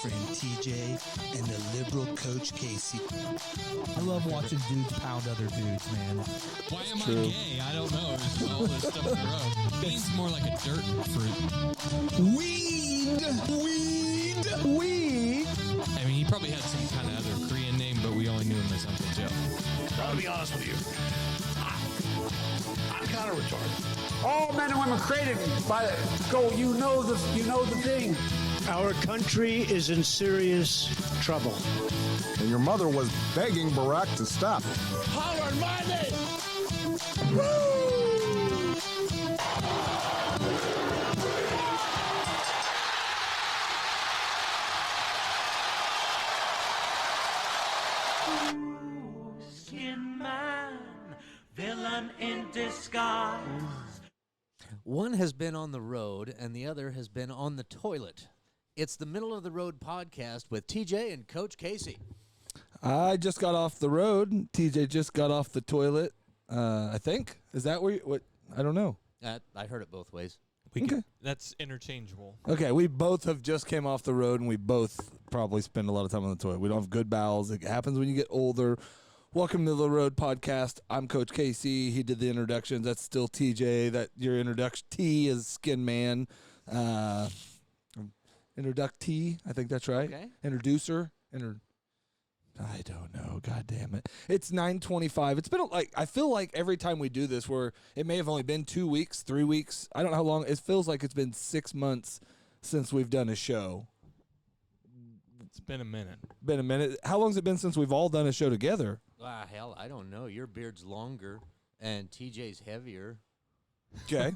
friend TJ and the liberal Coach Casey. I love watching dudes pound other dudes, man. Why am I gay? I don't know. It's all this stuff in a row. Beans more like a dirt fruit. Weed! I mean, he probably had some kind of other Korean name, but we only knew him as Uncle Joe. I'll be honest with you. I'm kind of retarded. All men and women created by go. You know the thing. Our country is in serious trouble. And your mother was begging Barack to stop. Holler my name! Woo! Skin man, villain in disguise. One has been on the road and the other has been on the toilet. It's the Middle of the Road podcast with TJ and Coach Casey. I just got off the road. TJ just got off the toilet. I think. Is that what? I don't know. I heard it both ways. That's interchangeable. Okay, we both have just came off the road, and we both probably spend a lot of time on the toilet. We don't have good bowels. It happens when you get older. Welcome to the Road Podcast. I'm Coach Casey. He did the introductions. That's still TJ. That your introduction. T is Skin Man. Introductee. I think that's right. Okay. Introducer. I don't know. God damn it. It's 9:25. It's been I feel like every time we do this, where it may have only been 2 weeks, 3 weeks. I don't know how long. It feels like it's been 6 months since we've done a show. It's been a minute. Been a minute. How long has it been since we've all done a show together? Hell, I don't know. Your beard's longer and TJ's heavier. Okay.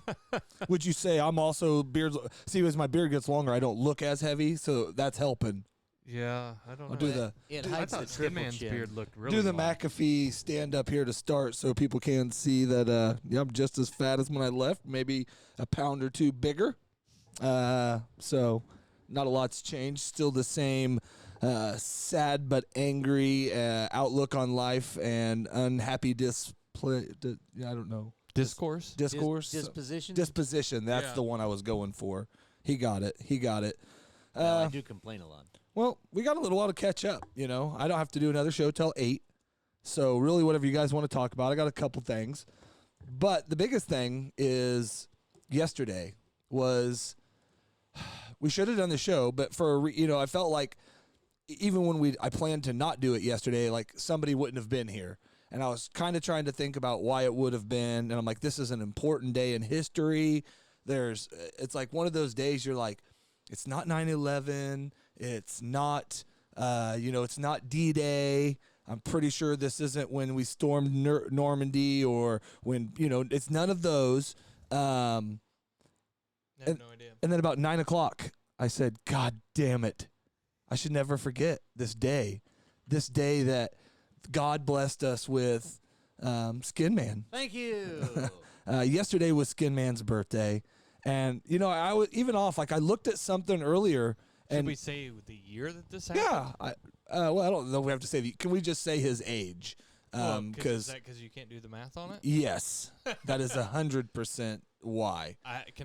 Would you say I'm also beards? See, as my beard gets longer, I don't look as heavy, so that's helping. Yeah, I don't I'll do the It I hides thought the Skin triple Man's chin. beard looked really do the long. McAfee stand up here to start, so people can see that I'm just as fat as when I left, maybe a pound or two bigger. So not a lot's changed. Still the same sad but angry outlook on life and unhappy display. I don't know. Discourse? Disposition? Disposition. That's Yeah. the one I was going for. He got it. No, I do complain a lot. Well, we got a little while to catch up. You know, I don't have to do another show till 8. So really, whatever you guys want to talk about, I got a couple things. But the biggest thing is yesterday was we should have done the show, but I felt like even when I planned to not do it yesterday, like somebody wouldn't have been here. And I was kind of trying to think about why it would have been. And I'm like, this is an important day in history. It's like one of those days you're like, it's not 9/11. It's not, it's not D-Day. I'm pretty sure this isn't when we stormed Normandy or when, it's none of those. I have no idea. And then about 9 o'clock, I said, God damn it. I should never forget this day that God blessed us with Skin Man. Thank you. Yesterday was Skin Man's birthday. And, I was even off. Like, I looked at something earlier. Should we say the year that this happened? Yeah. I don't know if we have to say can we just say his age? Is that because you can't do the math on it? Yes. That is 100% why.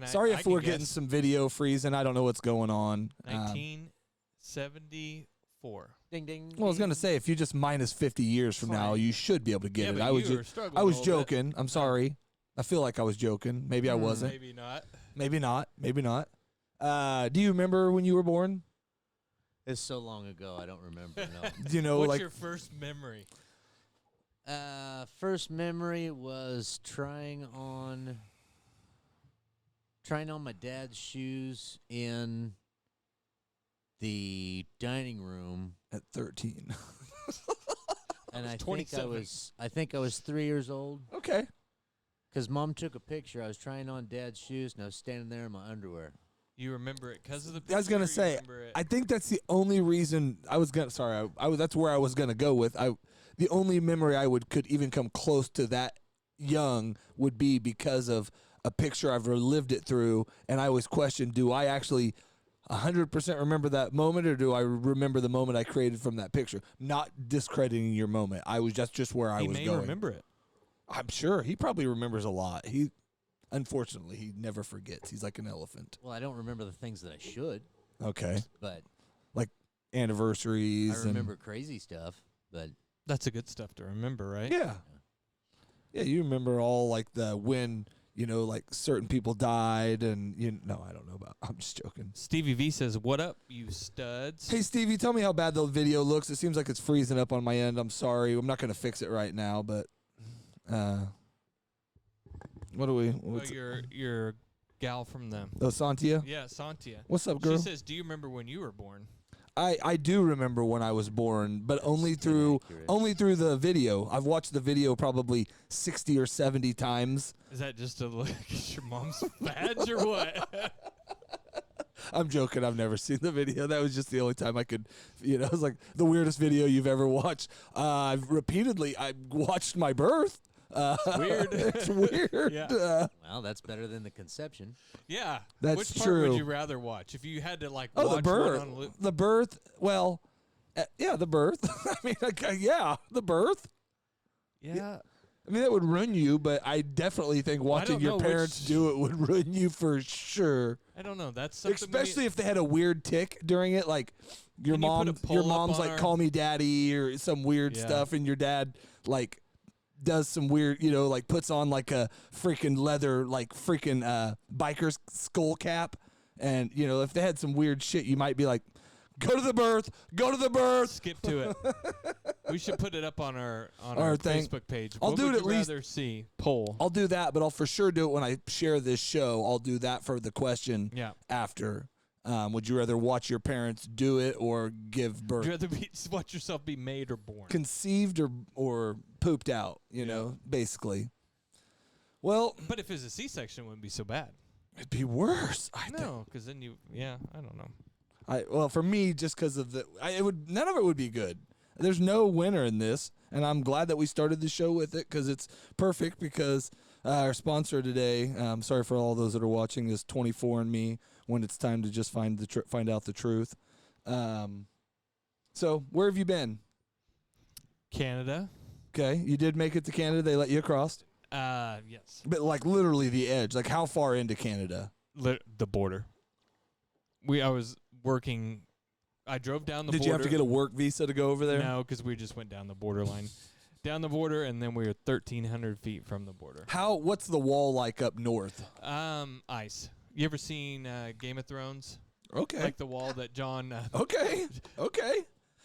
Sorry if we're getting some video freezing. I don't know what's going on. 1974. Ding, ding. Well, I was going to say, if you just minus 50 years from now, you should be able to get it. But I was you were struggling I was a little joking. bit. I'm sorry. I feel like I was joking. Maybe I wasn't. Maybe not. Maybe not. Maybe not. Do you remember when you were born? It's so long ago, I don't remember. No. Do you know, What's your first memory? First memory was trying on my dad's shoes in the dining room at 13. And I think 27. I think I was 3 years old. Okay. Because Mom took a picture. I was trying on Dad's shoes, and I was standing there in my underwear. You remember it because of the picture? I was gonna say, I think that's the only reason I was gonna. Sorry, that's where I was gonna go with. The only memory I could even come close to that young would be because of a picture I've relived it through, and I always question: do I actually 100% remember that moment, or do I remember the moment I created from that picture? Not discrediting your moment. That's just where I was going. He may remember it. I'm sure he probably remembers a lot. Unfortunately, he never forgets. He's like an elephant. Well, I don't remember the things that I should. Okay. But like anniversaries. I remember crazy stuff, but That's the good stuff to remember, right? Yeah. Yeah, you remember all like the when, like certain people died and no, I don't know about. I'm just joking. Stevie V says, "What up, you studs?" Hey Stevie, tell me how bad the video looks. It seems like it's freezing up on my end. I'm sorry. I'm not going to fix it right now, but what do we what's your gal from them. Oh, Santia? Yeah, Santia. What's up, girl? She says, "Do you remember when you were born?" I do remember when I was born, but only through the video. I've watched the video probably 60 or 70 times. Is that just to look at your mom's badge or what? I'm joking. I've never seen the video. That was just the only time I could, it was like the weirdest video you've ever watched. I watched my birth. Weird. It's weird. Yeah. well, that's better than the conception. Yeah. That's Which part true. would you rather watch? If you had to watch the birth. one on loop? The birth. Well, yeah, the birth. I mean, yeah, the birth. Yeah. I mean, that would ruin you, but I definitely think watching don't your know parents do it would ruin you for sure. I don't know. That's something Especially if they had a weird tick during it, like your Can you put a your poll up mom's on like our- call me daddy or some weird Yeah. stuff, and your dad like does some weird, like puts on like a freaking leather like freaking biker's skull cap, and if they had some weird shit, you might be like, go to the birth. Skip to it. We should put it up on our thing. Facebook page. I'll What do would it at you least- rather see? Poll. I'll do that, but I'll for sure do it when I share this show. I'll do that for the question Yeah. after. Would you rather watch your parents do it or give birth? Would you rather watch yourself be made or born? Conceived or pooped out, basically. Well, But if it's a C-section, it wouldn't be so bad. it'd be worse. I think. No, because then I don't know. Well, for me, just because of none of it would be good. There's no winner in this, and I'm glad that we started the show with it because it's perfect. Because our sponsor today, sorry for all those that are watching, is 24andMe. When it's time to just find out the truth. So where have you been? Canada. Okay, you did make it to Canada. They let you across, Yes. but like literally the edge. Like how far into Canada? The border. I was working. I drove down the border. Did you have to get a work visa to go over there? No, because we just went down the borderline. Down the border, and then we were 1,300 feet from the border. What's the wall like up north? Ice. You ever seen Game of Thrones? Okay. Like the wall that John. Okay.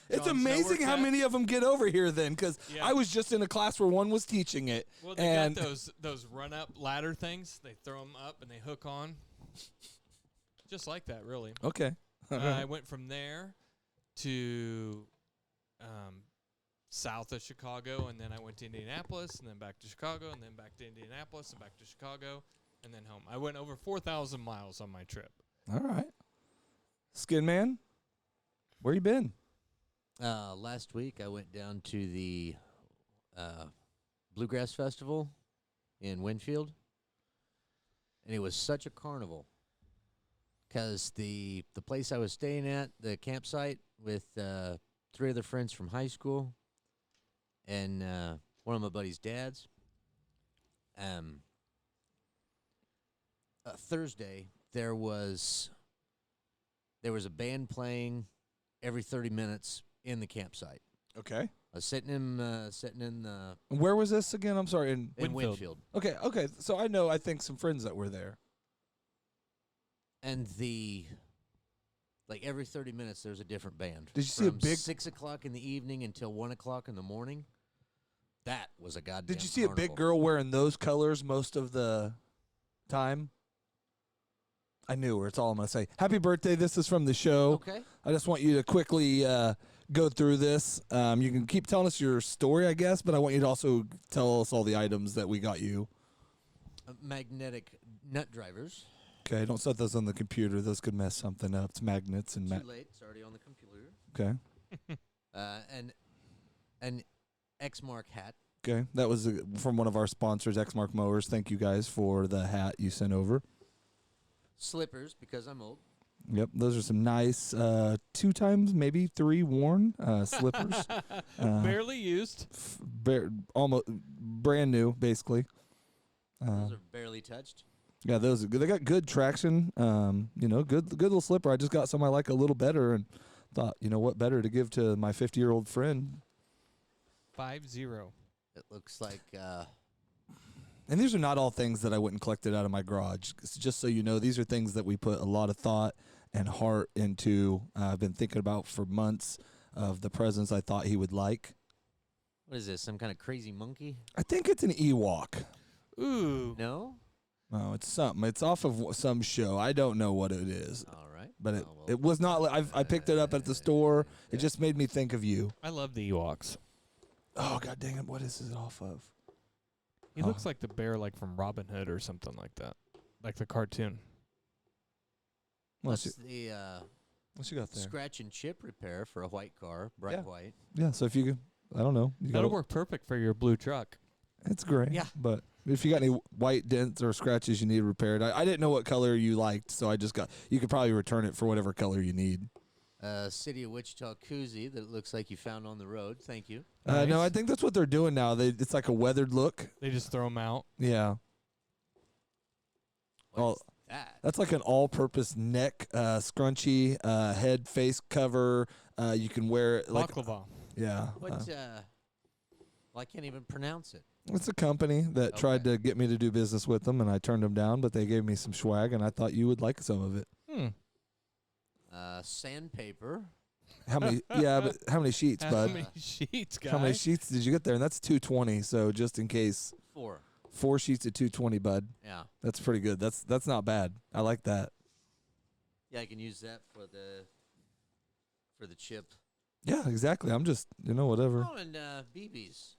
It's Jon Snow amazing worked how at? many of them get over here then, because Yeah. I was just in a class where one was teaching it. Well, they and got those run-up ladder things. They throw them up and they hook on. Just like that, really. Okay. I went from there to south of Chicago, and then I went to Indianapolis, and then back to Chicago, and then back to Indianapolis, and back to Chicago, and then home. I went over 4,000 miles on my trip. All right. Skin Man, where you been? Last week, I went down to the Bluegrass Festival in Winfield, and it was such a carnival because the place I was staying at, the campsite, with 3 other friends from high school and one of my buddy's dads. Thursday, there was a band playing every 30 minutes in the campsite. Okay. I was sitting in the Where was this again? I'm sorry. In Winfield. Okay. So I think some friends that were there. And every 30 minutes, there's a different band. Did you see a From big 6 o'clock in the evening until 1 o'clock in the morning? That was a goddamn Did you see a big carnival. girl wearing those colors most of the time? I knew her. It's all I'm going to say. Happy birthday. This is from the show. Okay. I just want you to quickly go through this. You can keep telling us your story, I guess, but I want you to also tell us all the items that we got you. Magnetic nut drivers. Okay, don't set those on the computer. Those could mess something up. It's magnets and Too late. It's already on the computer. Okay. An Exmark hat. Okay, that was from one of our sponsors, Exmark Mowers. Thank you guys for the hat you sent over. Slippers, because I'm old. Yep, those are some nice 2 times, maybe 3 worn slippers. Barely used. Almost brand new, basically. Those are barely touched. Yeah, those are good. They got good traction. Good little slipper. I just got some I like a little better, and thought, you know what better to give to my 50-year-old friend. 5-0. It looks like And these are not all things that I went and collected out of my garage. Just so you know, these are things that we put a lot of thought and heart into. I've been thinking about for months of the presents I thought he would like. what is this? Some kind of crazy monkey? I think it's an Ewok. Ooh. No. No, it's something. It's off of some show. I don't know what it is. All right. But Well, it was not. I picked it up at the store. It just made me think of you. I love the Ewoks. Oh, God dang it. What is it off of? He looks like the bear like from Robin Hood or something like that. Like the cartoon. What's That's the you got there? scratch and chip repair for a white car, bright Yeah. white. Yeah, so if you could, I don't know. You That'll gotta- work perfect for your blue truck. It's great. Yeah. But if you got any white dents or scratches you need repaired, I didn't know what color you liked, so I just got, you could probably return it for whatever color you need. City of Wichita koozie that looks like you found on the road. Thank you. No, I Nice. think that's what they're doing now. It's like a weathered look. They just throw them out. Yeah. What's that? That's like an all-purpose neck scrunchie, head face cover. You can wear it like, Baklava. yeah. What? Well, I can't even pronounce it. It's a company that tried to get me to do business with them, and I turned them down, but they gave me some swag, and I thought you would like some of it. Sandpaper. How many? Yeah, but how many sheets, How bud? many sheets, guy? How many sheets did you get there? And that's 220. So just in case, 4. 4 sheets at 220, bud. Yeah. That's pretty good. That's not bad. I like that. Yeah, I can use that for the chip. Yeah, exactly. I'm just whatever. Oh, and BBs.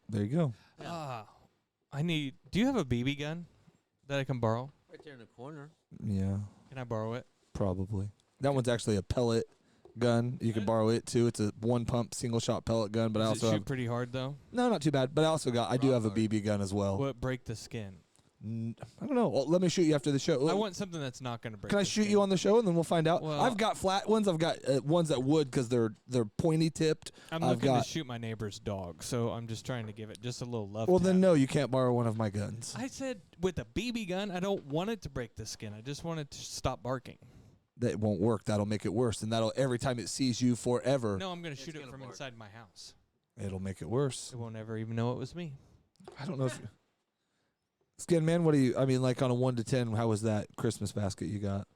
There you go. Ah, do you have a BB gun that I can borrow? Right there in the corner. Yeah, Can I borrow it? probably. That one's actually a pellet gun. You can borrow it too. It's a 1-pump single shot pellet gun. But I Does also it shoot have, pretty hard though? no, not too bad. But I do have a BB gun as well. Will it break the skin? I don't know. Well, let me shoot you after the show. I want something that's not going to break. Can I the shoot skin. you on the show and then we'll find out? Well- I've got flat ones. I've got ones that would because they're pointy tipped. I'm I've looking got. to shoot my neighbor's dog, so I'm just trying to give it just a little love. Well, tap. then no, you can't borrow one of my guns. I said with a BB gun, I don't want it to break the skin. I just want it to stop barking. That won't work. That'll make it worse, and that'll every time it sees you forever, No, I'm going to shoot it gonna from bark. inside my house. it'll make it worse. It won't ever even know it was me. I don't know if Skin Man. What do you? I mean, like on a 1 to 10, how was that Christmas basket you got?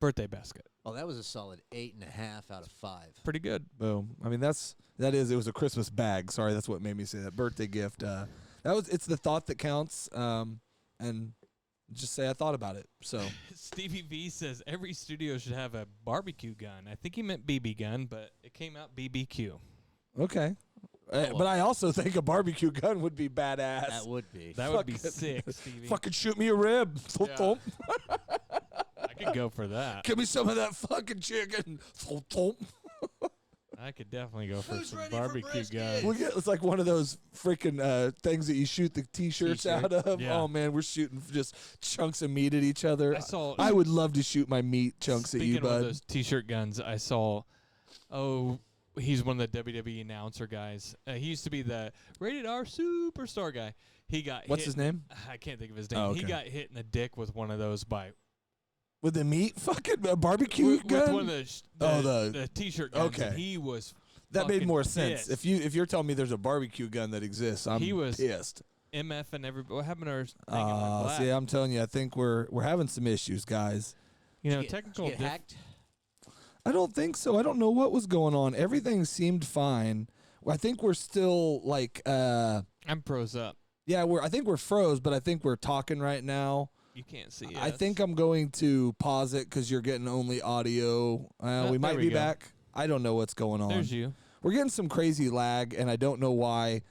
Birthday basket. Oh, that was a solid 8.5 out of 5. Pretty good. Boom. I mean, it was a Christmas bag. Sorry, that's what made me say that. Birthday gift. It's the thought that counts. And just say I thought about it. So Stevie V says every studio should have a barbecue gun. I think he meant BB gun, but it came out BBQ. okay. well. But I also think a barbecue gun would be badass. That would be. That would be Fucking- sick, Stevie. Fucking shoot me a rib. Thump, Yeah. thump. I could go for that. Give me some of that fucking chicken. Thump, thump. I could definitely go for some barbecue gun. It's like one of those freaking things that you shoot the T-shirts T-shirt. out of. Yeah. Oh man, we're shooting just chunks of meat at each other. I would love to shoot my meat chunks Speaking at you, of bud. those T-shirt guns, I saw. Oh, he's one of the WWE announcer guys. He used to be the rated R superstar guy. He got. What's hit- his name? I can't think of his name. Oh, He okay. got hit in the dick with one of those by With the meat fucking barbecue with gun. one of the the T-shirt guns. okay. And he was. That made fucking more sense. pissed. If you're telling me there's a barbecue gun that exists, I'm He was- pissed. MF and everybody. What happened to our thing in the black? See, I'm telling you, I think we're having some issues, guys. You know, Did you technical. get hacked? I don't think so. I don't know what was going on. Everything seemed fine. I think we're still like, I'm froze up. yeah, I think we're froze, but I think we're talking right now. You can't see. I us. think I'm going to pause it because you're getting only audio. Oh, We might there be we go. back. I don't know what's going on. There's you. We're getting some crazy lag, and I don't know why.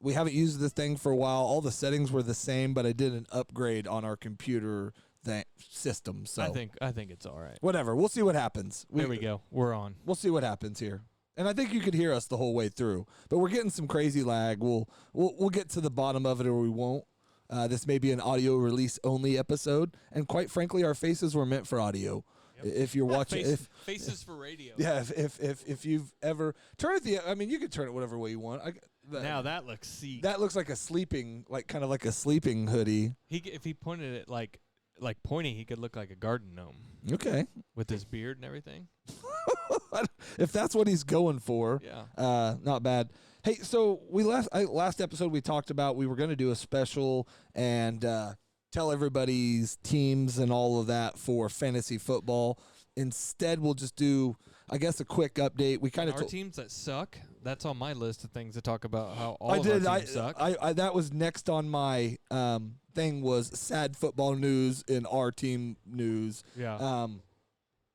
We haven't used this thing for a while. All the settings were the same, but I did an upgrade on our computer system. So I think it's all right. whatever. We'll see what happens. There we go. We're on. We'll see what happens here. And I think you could hear us the whole way through. But we're getting some crazy lag. We'll get to the bottom of it, or we won't. This may be an audio release only episode, and quite frankly, our faces were meant for audio. If you're watching, Faces for radio. yeah, if you've ever turn it I mean, you can turn it whatever way you want. Now that looks sick. that looks like a sleeping, like kind of like a sleeping hoodie. If he pointed it like pointy, he could look like a garden gnome Okay. with his beard and everything. if that's what he's going for, Yeah. not bad. Hey, so last episode we talked about we were going to do a special and tell everybody's teams and all of that for fantasy football. Instead, we'll just do, I guess, a quick update. We kind of Our teams that suck. That's on my list of things to talk about. How all of our teams suck. I that was next on my thing was sad football news in our team news. Yeah.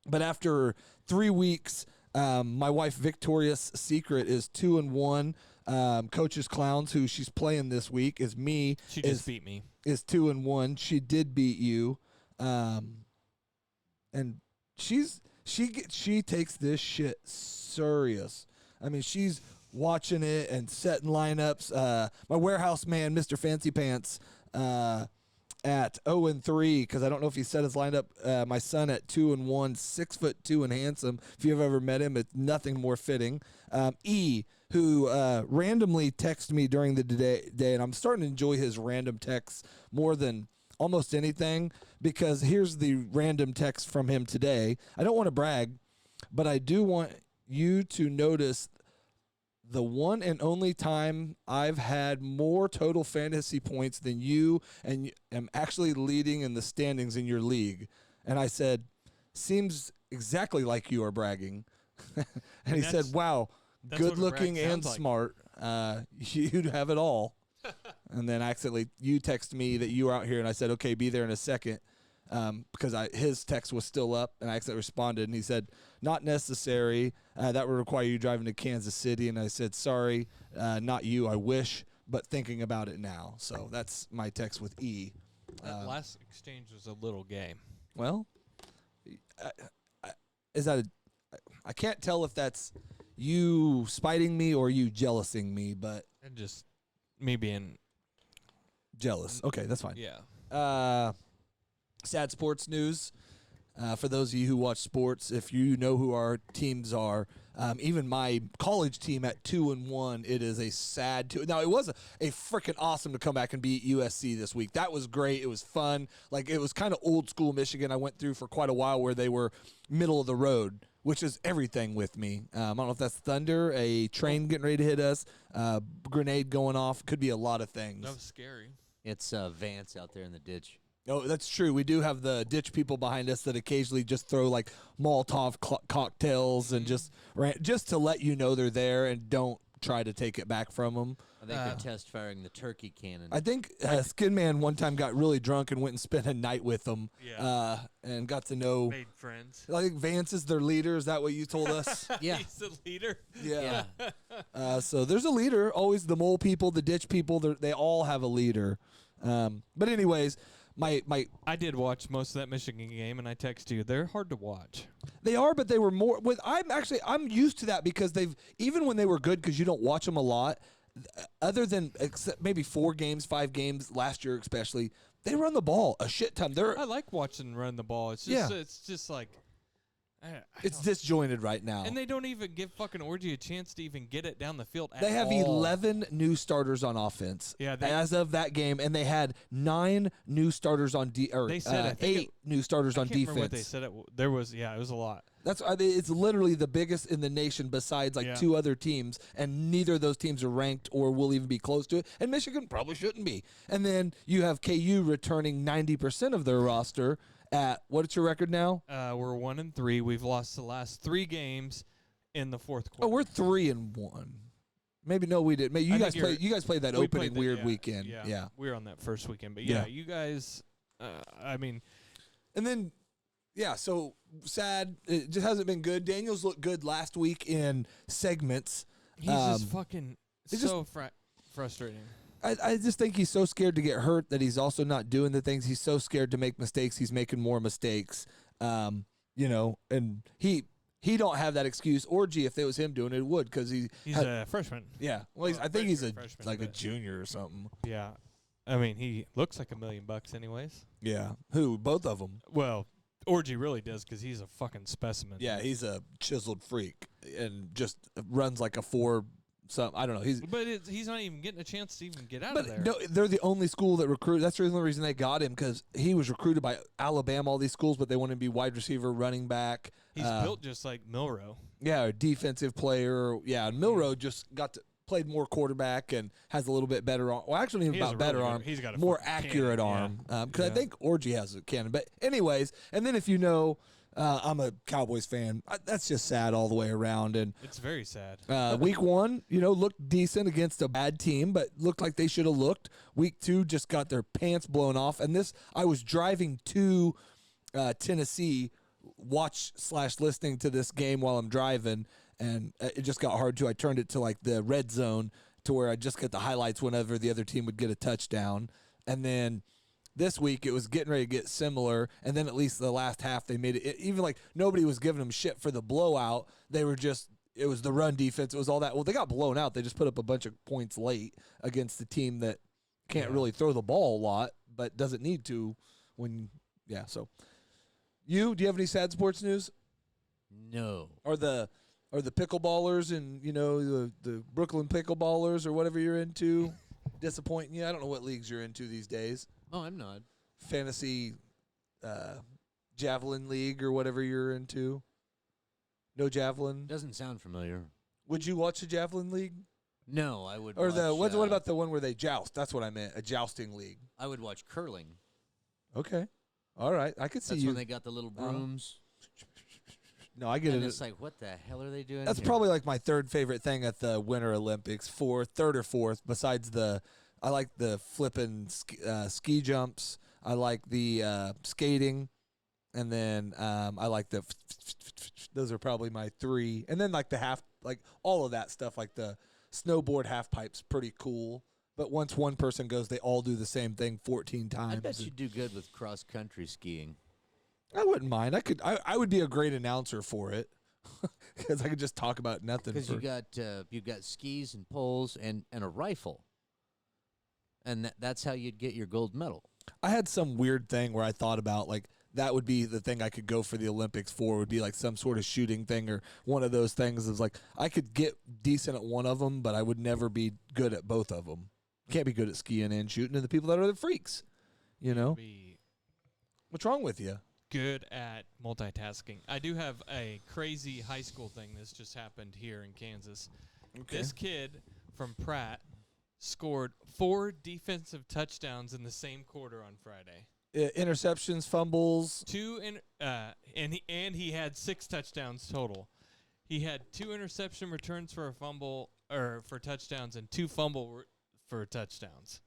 But after 3 weeks, my wife Victoria's Secret is 2-1. Coach's Clowns, who she's playing this week, is me. She just beat me. Is 2-1. She did beat you, and she takes this shit serious. I mean, she's watching it and setting lineups. My warehouse man, Mr. Fancy Pants, at 0-3, because I don't know if he set his lineup. My son at 2-1, 6'2" and handsome. If you've ever met him, it's nothing more fitting. E, who randomly texted me during the day, and I'm starting to enjoy his random texts more than almost anything, because here's the random text from him today. I don't want to brag, but I do want you to notice the one and only time I've had more total fantasy points than you, and am actually leading in the standings in your league. And I said, seems exactly like you are bragging. And he said, wow, good looking and smart. You have it all. And then accidentally you text me that you were out here, and I said, okay, be there in a second. Because his text was still up, and I accidentally responded, and he said, not necessary. That would require you driving to Kansas City. And I said, sorry, not you. I wish, but thinking about it now. So that's my text with E. That last exchange was a little gay. Well, I can't tell if that's you spiting me or you jealousing me, but And just me being jealous. Okay, that's fine. Yeah. Sad sports news. For those of you who watch sports, if you know who our teams are, even my college team at 2-1, it is a sad two. Now, it was a freaking awesome to come back and beat USC this week. That was great. It was fun. Like, it was kind of old school Michigan. I went through for quite a while where they were middle of the road, which is everything with me. I don't know if that's thunder, a train getting ready to hit us, grenade going off. Could be a lot of things. That was scary. It's Vance out there in the ditch. Oh, that's true. We do have the ditch people behind us that occasionally just throw like Molotov cocktails and just to let you know they're there and don't try to take it back from them. I think they're test firing the turkey cannon. I think Skin Man one time got really drunk and went and spent a night with them. Yeah. And got to know. Made friends. I think Vance is their leader. Is that what you told us? Yeah. He's the leader. Yeah. So there's a leader. Always the mole people, the ditch people. They all have a leader. But anyways. I did watch most of that Michigan game, and I text you. They're hard to watch. They are, but they were more. I'm used to that because even when they were good, because you don't watch them a lot. Other than except maybe 4 games, 5 games last year, especially, they run the ball a shit ton. I like watching them run the ball. It's just like. It's disjointed right now. And they don't even give fucking Orgy a chance to even get it down the field at They have all. 11 new starters on offense as of that game, and they had 9 new starters on They said 8 new starters on I can't defense. remember what they said. There was, it was a lot. It's literally the biggest in the nation besides 2 other teams, and neither of those teams are ranked or will even be close to it. And Michigan probably shouldn't be. And then you have KU returning 90% of their roster. At what's your record now? We're 1-3. We've lost the last 3 in the fourth quarter. Oh, we're 3-1. Maybe no, we did. Maybe you guys played that opening weird weekend. Yeah, we were on that first weekend, but Yeah. you guys. I mean, and then so sad. It just hasn't been good. Daniels looked good last week in segments. he's just fucking frustrating. I just think he's so scared to get hurt that he's also not doing the things. He's so scared to make mistakes. He's making more mistakes. And he don't have that excuse. Orgy, if it was him doing it, would because he's a freshman. Yeah, well, I think he's a freshman, junior or something. Yeah, I mean he looks like $1 million anyways. Yeah, who? Both of them. Well, Orgy really does because he's a fucking specimen. Yeah, he's a chiseled freak and just runs like a 4 some. I don't know. But he's not even getting a chance to even get out But of there. no, they're the only school that recruit. That's the only reason they got him, because he was recruited by Alabama, all these schools, but they want him to be wide receiver, running back. He's built just like Milrow. Yeah, a defensive player. Yeah, and Milrow just played more quarterback and has a little bit better arm. Well, actually, even about better arm. He's got a more fucking accurate cannon, arm. Because I think Orgy has a cannon. But anyways, and then if you know, I'm a Cowboys fan. That's just sad all the way around. And It's very sad. week 1, looked decent against a bad team, but looked like they should have looked. Week 2 just got their pants blown off. And I was driving to Tennessee, listening to this game while I'm driving, and it just got hard too. I turned it to like the red zone to where I just get the highlights whenever the other team would get a touchdown. And then this week it was getting ready to get similar, and then at least the last half they made it even like nobody was giving them shit for the blowout. They were just, it was the run defense, it was all that. Well, they got blown out. They just put up a bunch of points late against the team that can't really throw the ball a lot, but doesn't need to so do you have any sad sports news? No. Are the pickleballers and the Brooklyn pickleballers or whatever you're into disappointing you? I don't know what leagues you're into these days. Oh, I'm not. Fantasy javelin league or whatever you're into. No javelin. Doesn't sound familiar. Would you watch a javelin league? No, I would. Or watch, what about the one where they joust? That's what I meant. A jousting league. I would watch curling. Okay. All right. I could see That's you. when they got the little brooms. No, I get And it. it's like, what the hell are they doing? That's here? probably like my third favorite thing at the Winter Olympics. Third or fourth, besides I like the flipping ski jumps. I like the skating, and then I like those are probably my 3. And then like the half, like all of that stuff, like the snowboard half pipe's pretty cool. But once one person goes, they all do the same thing 14 times. I bet you'd do good with cross country skiing. I wouldn't mind. I would be a great announcer for it because I could just talk about nothing. Because you got skis and poles and a rifle, and that's how you'd get your gold medal. I had some weird thing where I thought about like that would be the thing I could go for the Olympics for, would be like some sort of shooting thing or one of those things. Is like I could get decent at one of them, but I would never be good at both of them. Can't be good at skiing and shooting, and the people that are the freaks, Be What's wrong with you? good at multitasking. I do have a crazy high school thing that's just happened here in Kansas. Okay. This kid from Pratt scored 4 defensive touchdowns in the same quarter on Friday. Interceptions, fumbles. 2 and he had 6 touchdowns total. He had 2 interception returns for a fumble or for touchdowns and 2 fumble for touchdowns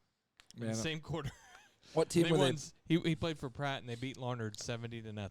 in the same quarter. What team were they? He played for Pratt and they beat Larnard 70-0.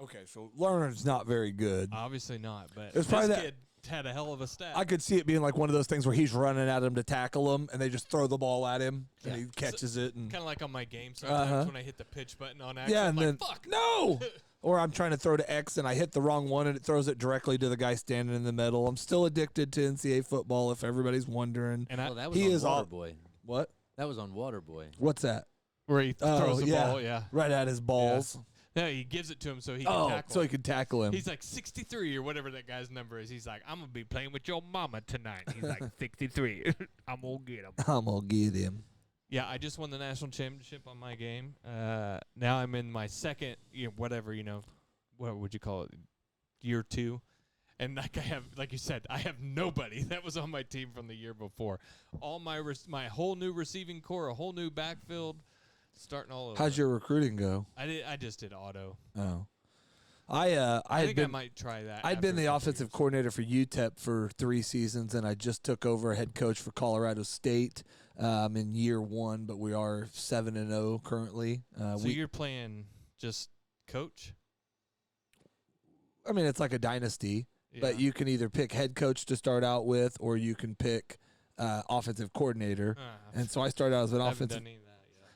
Okay, so Larnard's not very good. Obviously not, but It's probably this that- kid had a hell of a stat. I could see it being like one of those things where he's running at him to tackle him, and they just throw the ball at him, and he catches it. And kind of like on my game sometimes when I hit the pitch button on accident. yeah, I'm and like, then fuck. no. Or I'm trying to throw to X and I hit the wrong one and it throws it directly to the guy standing in the middle. I'm still addicted to NCAA football, if everybody's wondering. And Well, that was he on is all- Waterboy. What? That was on Waterboy. What's that? where he throws the ball, yeah. Right at his balls. No, he gives it to him so he can Oh, tackle so he him. could tackle him. He's like 63 or whatever that guy's number is. He's like, I'm going to be playing with your mama tonight. He's like, 63. I'm going to get him. I'm going to get him. Yeah, I just won the national championship on my game. Now I'm in my second, what would you call it, year 2. And like I have, like you said, I have nobody that was on my team from the year before. All my my whole new receiving core, a whole new backfield, starting all over. How's your recruiting go? I just did auto. Oh. I think I might try that. I'd been after the a couple offensive years. coordinator for UTEP for 3 seasons, and I just took over head coach for Colorado State in year 1, but we are 7-0 currently. So you're playing just coach? I mean, it's like a dynasty, but Yeah. you can either pick head coach to start out with, or you can pick offensive coordinator. And so I started out as an I haven't offensive. done any of that yet.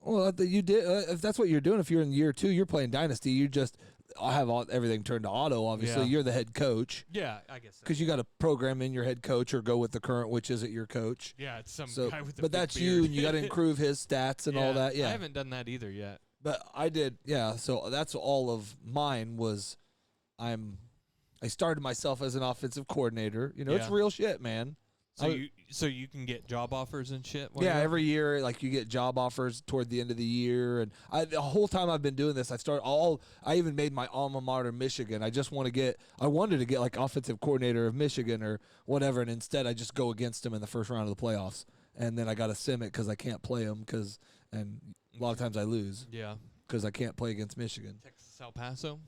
Well, you did. If that's what you're doing, if you're in year 2, you're playing dynasty. You just have everything turned to auto. Obviously, Yeah. you're the head coach. Yeah, I guess so. Because you got to program in your head coach or go with the current, which isn't your coach. Yeah, it's some So, guy with a but big that's beard. you, and you got to improve his stats and all that. Yeah, I haven't done that either yet. but I did. Yeah, so that's all of mine was. I started myself as an offensive coordinator. You know, it's Yeah. real shit, man. So you can get job offers and shit? while Yeah, you're- every year, like you get job offers toward the end of the year, and the whole time I've been doing this, I even made my alma mater, Michigan. I wanted to get like offensive coordinator of Michigan or whatever, and instead I just go against them in the first round of the playoffs, and then I got to sim it because I can't play them and a lot of times I lose Yeah. because I can't play against Michigan. Texas El Paso?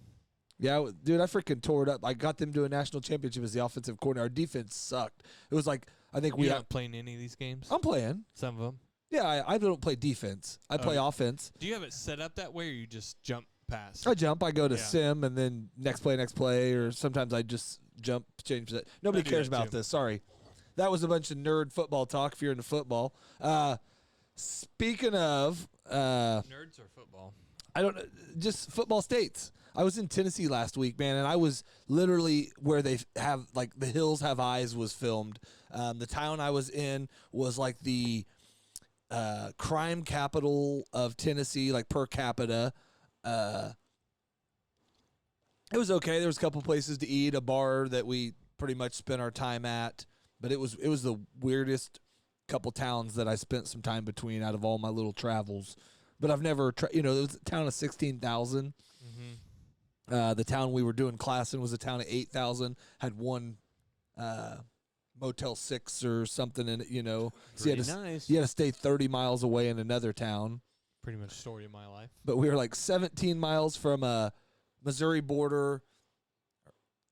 Yeah, dude, I freaking tore it up. I got them to a national championship as the offensive coordinator. Our defense sucked. It was like I think You're not playing any of these games? I'm playing. Some of them. Yeah, I don't play defense. I play offense. Do you have it set up that way, or you just jump past? I jump. I go to Yeah. sim, and then next play, or sometimes I just jump, change that. Nobody I do cares that about too. this. Sorry. That was a bunch of nerd football talk if you're into football. Speaking of, Nerds or football? I don't just football states. I was in Tennessee last week, man, and I was literally where they have like the hills have eyes was filmed. The town I was in was like the crime capital of Tennessee, like per capita. It was okay. There was a couple places to eat, a bar that we pretty much spent our time at, but it was the weirdest couple towns that I spent some time between out of all my little travels. But I've never, it was a town of 16,000. The town we were doing class in was a town of 8,000. Had one Motel 6 or something in it, So Pretty nice. you had to stay 30 miles away in another town. Pretty much story of my life. But we were like 17 miles from a Missouri border,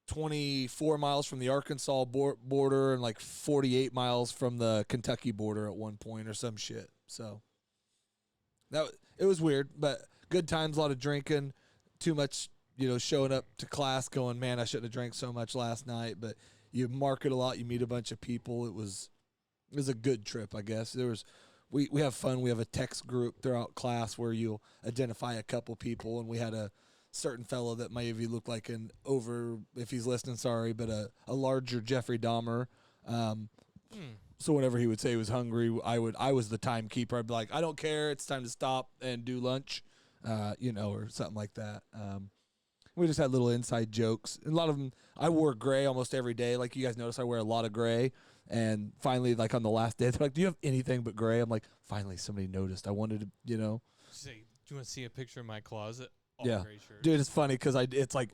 24 miles from the Arkansas border, and like 48 miles from the Kentucky border at one point or some shit. So it was weird, but good times, a lot of drinking, too much, showing up to class going, man, I shouldn't have drank so much last night. But you market a lot, you meet a bunch of people. It was a good trip, I guess. We have fun. We have a text group throughout class where you'll identify a couple people, and we had a certain fellow that maybe looked like if he's listening, sorry, but a larger Jeffrey Dahmer. So whenever he would say he was hungry, I was the timekeeper. I'd be like, I don't care. It's time to stop and do lunch, or something like that. We just had little inside jokes. And a lot of them, I wore gray almost every day. Like you guys notice, I wear a lot of gray. And finally, like on the last day, they're like, do you have anything but gray? I'm like, finally, somebody noticed. I wanted to, Say, do you want to see a picture of my closet? All Yeah. gray shirts. Dude, it's funny because it's like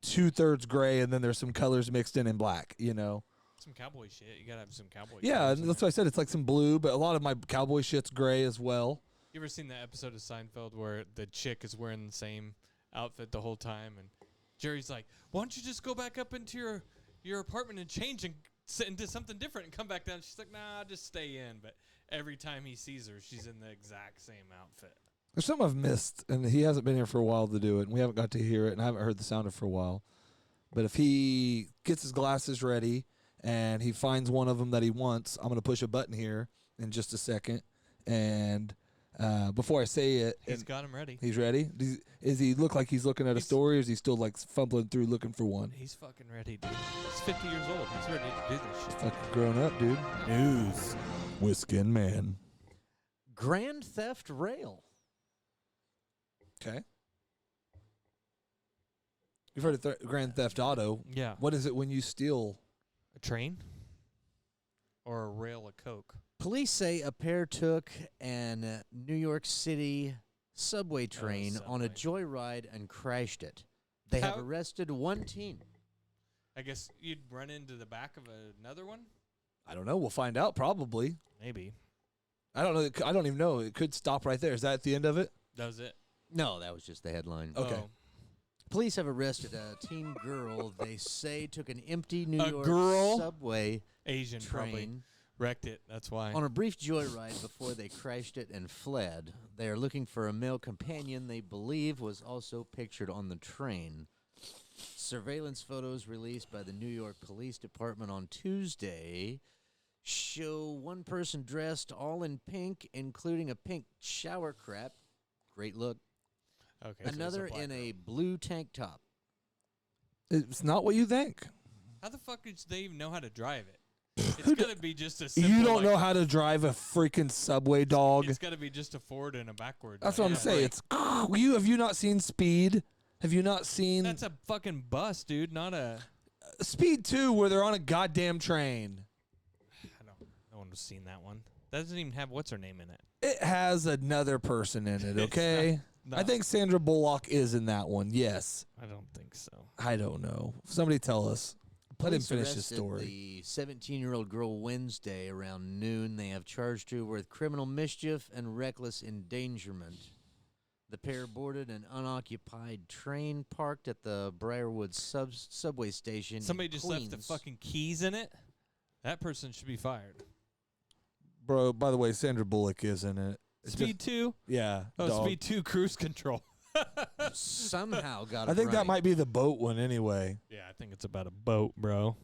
2/3 gray and then there's some colors mixed in black, Some cowboy shit. You gotta have some cowboy. Yeah, colors and in that's there. why I said it's like some blue, but a lot of my cowboy shit's gray as well. You ever seen that episode of Seinfeld where the chick is wearing the same outfit the whole time, and Jerry's like, "Why don't you just go back up into your apartment and change and sit into something different and come back down?" She's like, "Nah, I'll just stay in." But every time he sees her, she's in the exact same outfit. There's something I've missed, and he hasn't been here for a while to do it, and we haven't got to hear it, and I haven't heard the sound of it for a while. But if he gets his glasses ready and he finds one of them that he wants, I'm going to push a button here in just a second. And before I say it, He's got him ready. he's ready. Does he look like he's looking at a story, or is he still like fumbling through looking for one? He's fucking ready, dude. He's 50 years old. He's ready to do this shit. Fucking grown up, dude. News with Skin Man. Grand Theft Rail. Okay. You've heard of Grand Theft Auto. Yeah. What is it when you steal? A train? Or a rail of coke? Police say a pair took an New York City subway train on a joyride and crashed it. They have How- arrested one teen. I guess you'd run into the back of another one? I don't know. We'll find out probably. Maybe. I don't know. I don't even know. It could stop right there. Is that at the end of it? That was it. No, that was just the headline. Okay. Oh. Police have arrested a teen girl they say took an empty New A York girl? subway Asian probably train wrecked it. That's why. on a brief joyride before they crashed it and fled. They are looking for a male companion they believe was also pictured on the train. Surveillance photos released by the New York Police Department on Tuesday show one person dressed all in pink, including a pink shower cap. Great look. Okay. so it's Another black in girl. a blue tank top. It's not what you think. How the fuck did they even know how to drive it? It's gonna be just a simple, You don't like, know how to drive a freaking subway, dog. It's gotta be just a forward and a backward. That's like, what I'm saying. It's have you not seen Speed? Have you not seen That's a fucking bus, dude. Not a. Speed 2 where they're on a goddamn train? has seen that one. That doesn't even have what's her name in it. It has another person in it, okay? No. I think Sandra Bullock is in that one, yes. I don't think so. I don't know. Somebody tell us. Let him Police finish his arrested story. The 17-year-old girl Wednesday around noon. They have charged her with criminal mischief and reckless endangerment. The pair boarded an unoccupied train parked at the Briarwood subway station. Somebody in just Queens. left the fucking keys in it. That person should be fired. Bro, by the way, Sandra Bullock is in it. It's Speed 2? yeah. Oh, dog. Speed 2 cruise control. Somehow got it I think right. that might be the boat one anyway. Yeah, I think it's about a boat, bro.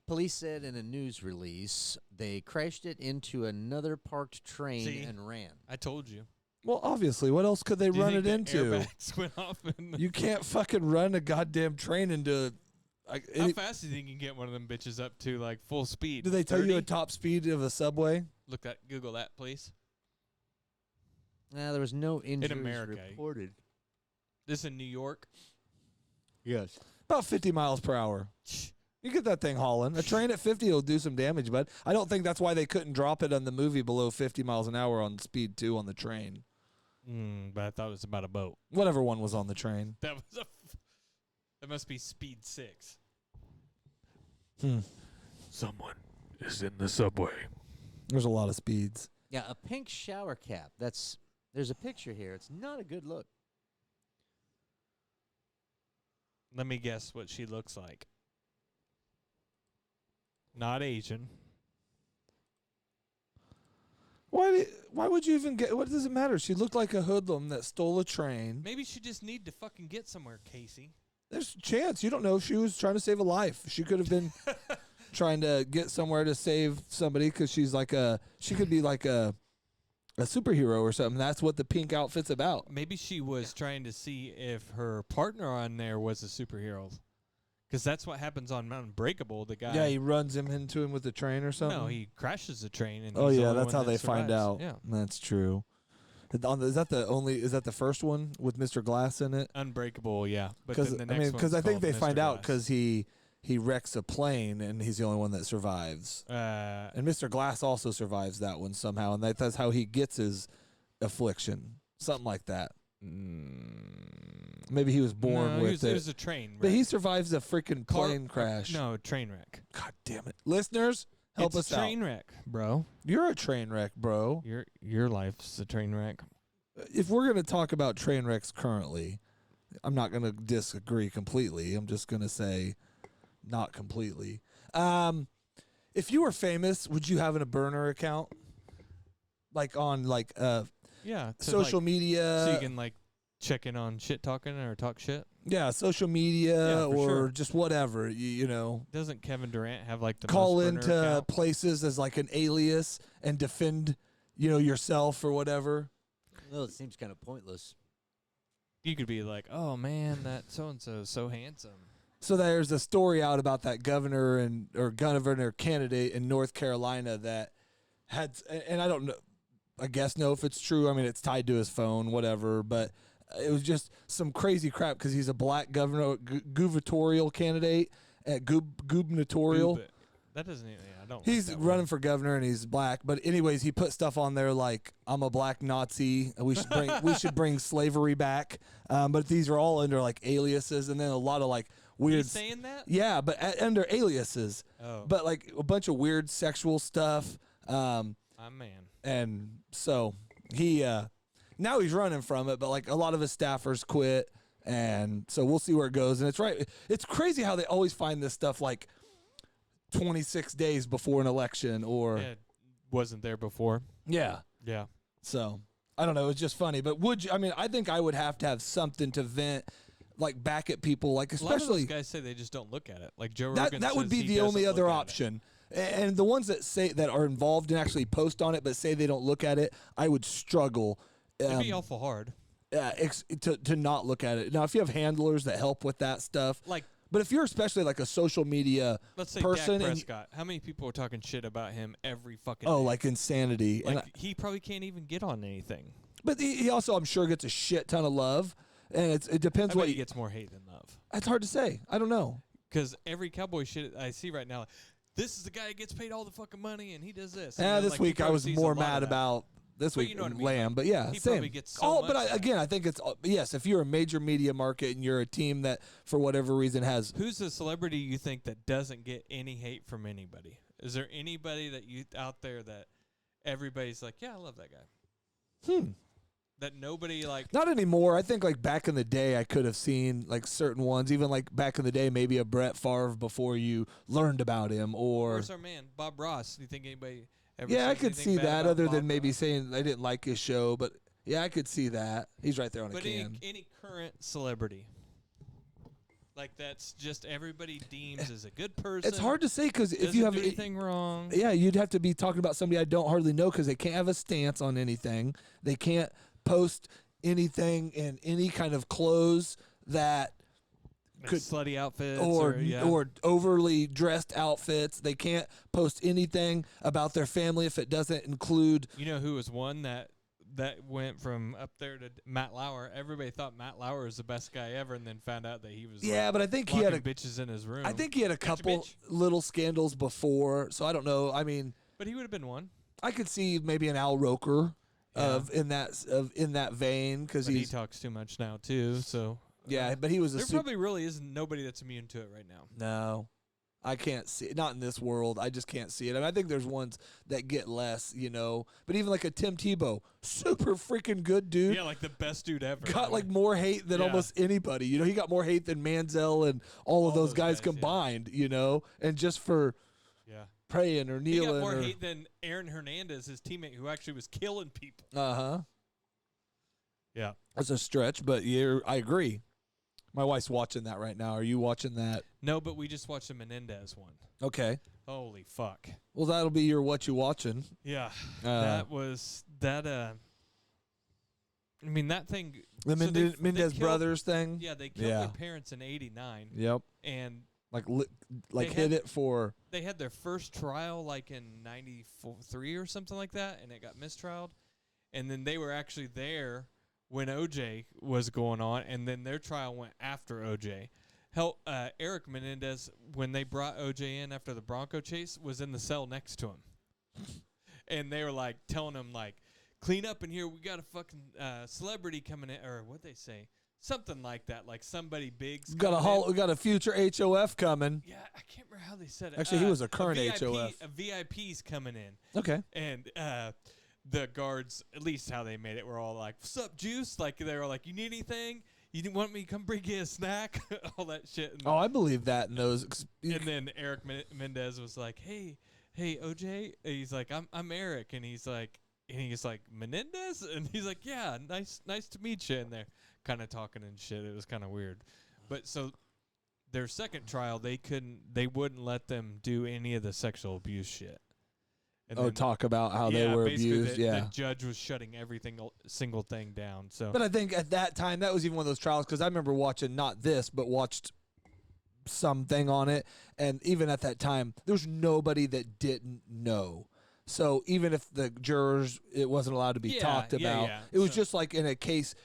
Police said in a news release they crashed it into another parked train See? and ran. I told you. Well, obviously, what else could they Do you run think it the into? airbags went off in the You can't fucking run a goddamn train into. How fast do you think you can get one of them bitches up to like full speed? Do they tell you 30? a top speed of a subway? Look that. Google that, please. There was no injuries America. reported. This in New York. Yes. About 50 miles per hour. You get that thing hauling. A train at 50 will do some damage, but I don't think that's why they couldn't drop it on the movie below 50 miles an hour on Speed 2 on the train. But I thought it was about a boat. Whatever one was on the train. That was that must be Speed 6. Someone is in the subway. There's a lot of speeds. Yeah, a pink shower cap. There's a picture here. It's not a good look. Let me guess what she looks like. Not Asian. Why would you even get? What does it matter? She looked like a hoodlum that stole a train. Maybe she just need to fucking get somewhere, Casey. There's a chance. You don't know if she was trying to save a life. She could have been trying to get somewhere to save somebody because she could be like a superhero or something. That's what the pink outfit's about. Maybe she was trying to see if her partner on there was a superhero. Because that's what happens on Unbreakable. The guy. Yeah, he runs into him with the train or something. No, he crashes the train. And Oh he's the yeah, only that's one how that they find survives. out. Yeah. That's true. Is that the first one with Mr. Glass in it? Unbreakable, yeah. But Because then the next I think one's they called find Mr. out Glass. because he wrecks a plane and he's the only one that survives. And Mr. Glass also survives that one somehow, and that's how he gets his affliction, something like that. Maybe he was born with it. It was a train wreck. But he survives a freaking plane crash. No, train wreck. God damn it, listeners, help It's us a train out. wreck, bro. You're a train wreck, bro. Your life's a train wreck. If we're going to talk about train wrecks currently, I'm not going to disagree completely. I'm just going to say not completely. If you were famous, would you have a burner account? Like on Yeah. social media? So you can check in on shit talking or talk shit. Yeah, social media Yeah, for or sure. just whatever, you know. Doesn't Kevin Durant have the Call most burner into account? places as an alias and defend, yourself or whatever. Well, it seems kind of pointless. You could be like, oh man, that so and so is so handsome. So there's a story out about that governor or governor candidate in North Carolina that had, and I don't know, I guess know if it's true. I mean, it's tied to his phone, whatever, but it was just some crazy crap because he's a black gubernatorial candidate at gubernatorial. That doesn't even, I don't. He's like that running word. for governor and he's black, but anyways, he put stuff on there like I'm a black Nazi. And we should bring slavery back. But these are all under aliases, and then a lot of weird. He's saying that? Yeah, but under aliases. Oh. But a bunch of weird sexual stuff. I'm man. And so he now he's running from it, but a lot of his staffers quit, and so we'll see where it goes. And it's right. It's crazy how they always find this stuff 26 days before an election or Yeah, wasn't there before. yeah. Yeah. So I don't know. It's just funny. But would you? I mean, I think I would have to have something to vent, back at people, A lot of especially those guys say they just don't look at it. Like Joe Rogan. that would says be he the only doesn't other look at it. option. And the ones that are involved and actually post on it but say they don't look at it, I would struggle. It'd be awful hard. To not look at it. Now, if you have handlers that help with that stuff, but if you're especially a social media Let's say person, Dak and Prescott. How many people are talking shit about him every fucking day? insanity, and he probably can't even get on anything. but he also, I'm sure, gets a shit ton of love, and it depends I what bet he gets more hate than love. It's hard to say. I don't know. Because every cowboy shit I see right now, this is the guy that gets paid all the fucking money, and he does this. This week I was more mad about this But week you know what I mean, Lamb, like, but yeah, he same. probably gets so but much. again, I think it's yes. If you're a major media market and you're a team that for whatever reason has Who's the celebrity you think that doesn't get any hate from anybody? Is there anybody that you out there that everybody's like, yeah, I love that guy? That nobody like. not anymore. I think like back in the day, I could have seen like certain ones. Even like back in the day, maybe a Brett Favre before you learned about him, or Where's our man Bob Ross? Do you think anybody? Ever yeah, I said could anything see bad that. about Other Bob than maybe Ross? saying they didn't like his show, but yeah, I could see that. He's right there on a But can. any current celebrity, like that's just everybody deems as a good person. It's hard to say because if you doesn't have do anything wrong. yeah, you'd have to be talking about somebody I don't hardly know because they can't have a stance on anything. They can't post anything in any kind of clothes that Like could slutty outfits or overly dressed outfits. They can't post anything about their family if it doesn't include. You know who was one that went from up there to Matt Lauer? Everybody thought Matt Lauer was the best guy ever, and then found out that he was Yeah, but I think he had locking a bitches in his room. I think he had a Gotcha, couple bitch. little scandals before, so I don't know. I mean, But he would have been one. I could see maybe an Al Roker in that vein because But he he's talks too much now too. So yeah, but he was a there super. probably really isn't nobody that's immune to it right now. No, I can't see it. Not in this world. I just can't see it. I mean, I think there's ones that get less, but even like a Tim Tebow, super freaking good dude. Yeah, like the best dude ever. Got like more hate than Yeah. almost anybody. He got more hate than Manziel and all of those guys yeah. combined. And just for Yeah. praying or He kneeling got more or hate than Aaron Hernandez, his teammate, who actually was killing people. Yeah. That's a stretch, but I agree. My wife's watching that right now. Are you watching that? No, but we just watched the Menendez one. Okay. Holy fuck. Well, that'll be your what you watching. Yeah. That was that. I mean, that thing. The so they Mendez killed- brothers thing. Yeah, they killed Yeah. their parents in '89. Yep. And Like They hit had- it for. they had their first trial like in '93 or something like that, and it got mistrialed. And then they were actually there when OJ was going on, and then their trial went after OJ. Hell, Eric Menendez, when they brought OJ in after the Bronco chase, was in the cell next to him. And they were like telling him like, clean up in here. We got a fucking celebrity coming in, or what they say, something like that, like somebody big's We got a future HOF coming. Yeah, I can't remember how they said it. Actually, he was a current VIP, HOF. A VIP's coming in. Okay. And the guards, at least how they made it, were all like, "What's up, Juice?" Like they were like, "You need anything? You didn't want me to come bring you a snack?" All that shit. And, Oh, I believe that in those. and then Eric Mendez was like, "Hey, OJ." And he's like, "I'm Eric," and he's like, Menendez, and he's like, "Yeah, nice to meet you." And they're kind of talking and shit. It was kind of weird, but so. Their second trial, they wouldn't let them do any of the sexual abuse shit. And then- talk about how they were basically abused. The Yeah. judge was shutting single thing down. So, But I think at that time, that was even one of those trials because I remember watching not this, but watched something on it. And even at that time, there was nobody that didn't know. So even if the jurors, it wasn't allowed to be Yeah, talked yeah, about. yeah. It was So- just like in a case,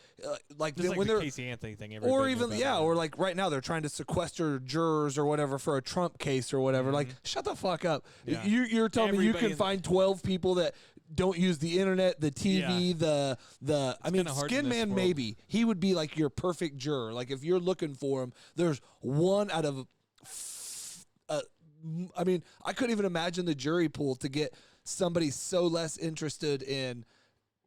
like just like when the they're. Casey Anthony thing, Or everybody knew even about yeah, that. or like right now they're trying to sequester jurors or whatever for a Trump case or whatever. Like, shut the fuck up! Yeah. You're telling me you Everybody can in- find 12 people that don't use the internet, the TV, Yeah. the. I mean, kinda hard in Skin this Man world. maybe he would be like your perfect juror. Like if you're looking for him, there's one out of. I mean, I couldn't even imagine the jury pool to get somebody so less interested in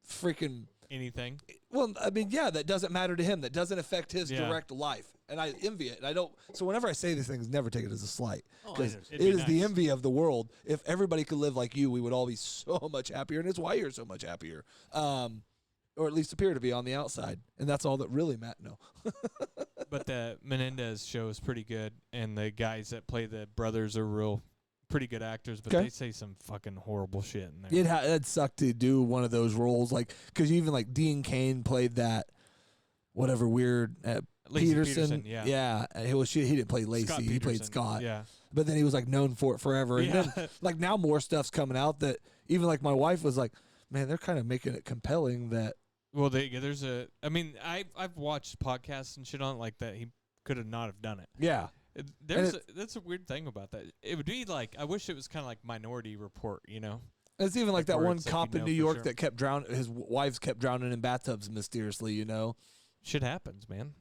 freaking. anything. Well, I mean, yeah, that doesn't matter to him. That doesn't affect his Yeah. direct life, and I envy it. And I don't. So whenever I say these things, never take it as a slight, Oh, I because understand. it It'd is be the nice. envy of the world. If everybody could live like you, we would all be so much happier, and it's why you're so much happier, or at least appear to be on the outside, and that's all that really matters. No, But the Menendez show is pretty good, and the guys that play the brothers are pretty good actors, but Okay. they say some fucking horrible shit in there. it sucked to do one of those roles, like because even like Dean Cain played that, whatever weird. Lacey Peterson, yeah. He didn't play Lacey. Scott He played Peterson, Scott. Yeah. But then he was like known for it forever. And Yeah. then like now more stuff's coming out that even like my wife was like, man, they're kind of making it compelling that. Well, there's a. I mean, I've watched podcasts and shit on it like that. He could have not have done it. Yeah. That's a weird thing about that. It would be like, I wish it was kind of like Minority Report, you know? It's even like that where one it's like, cop you in know New for York sure. that kept drowning. His wives kept drowning in bathtubs mysteriously, you know. Shit happens, man.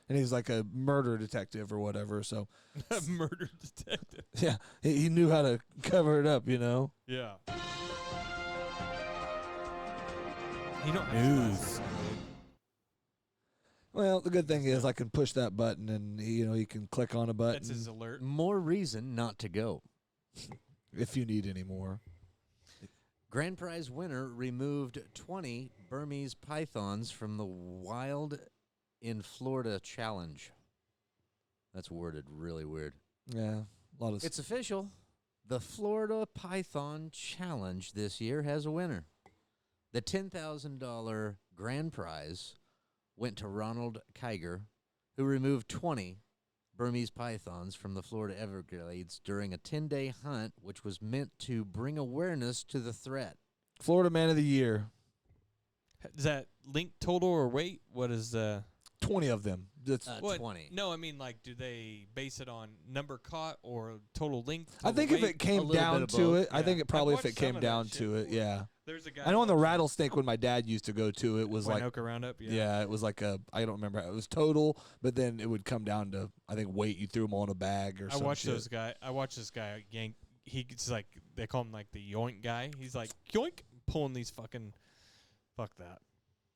And he was like a murder detective or whatever. So A murder detective. yeah, he knew how to cover it up, you know. Yeah. You don't News. Well, the good thing is I can push that button and he can click on a button That's his alert. More reason not to go. if you need any more. Grand prize winner removed 20 Burmese pythons from the Wild in Florida challenge. That's worded really weird. Yeah, a lot of It's official. The Florida Python Challenge this year has a winner. The $10,000 grand prize went to Ronald Kiger, who removed 20 Burmese pythons from the Florida Everglades during a 10-day hunt, which was meant to bring awareness to the threat. Florida Man of the Year. Is that link total or weight? What is the 20 of them. That's 20. No, I mean, like, do they base it on number caught or total length? I think if it came down to it, I think it probably if it came down to it, yeah. There's a guy. I know on the rattlesnake when my dad used to go to it was like Winoka Roundup. yeah, it was like I don't remember. It was total, but then it would come down to I think weight. You threw them all in a bag or I something. watched those guy. I watched this guy yank. He's like, they call him like the yoink guy. He's like yoink, pulling these fucking. Fuck that.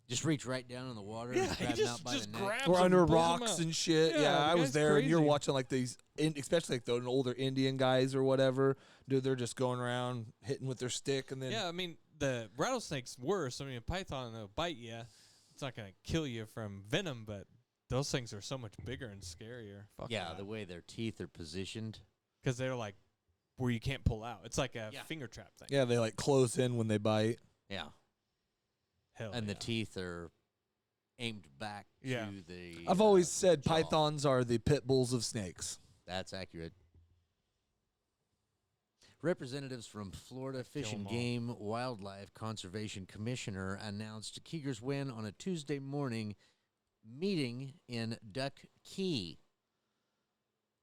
Just reach right down in the water Yeah, and he grab them out by just the neck. grabs Or them, under pulls 'em rocks out. and shit. Yeah, Yeah, the I was guy's there, and you're crazy. watching like these, especially like the older Indian guys or whatever. Dude, they're just going around hitting with their stick, and then Yeah, I mean the rattlesnake's worse. I mean a python will bite you. It's not gonna kill you from venom, but those things are so much bigger and scarier. Fuck Yeah, the way their teeth are positioned. because they're like where you can't pull out. It's like a Yeah. finger trap thing. yeah, they like close in when they bite. Yeah. Hell And yeah. the teeth are aimed back Yeah. to the I've always said jaw. pythons are the pit bulls of snakes. That's accurate. Representatives from Florida Fish 'em and all. Game Wildlife Conservation Commissioner announced Keeger's win on a Tuesday morning meeting in Duck Key.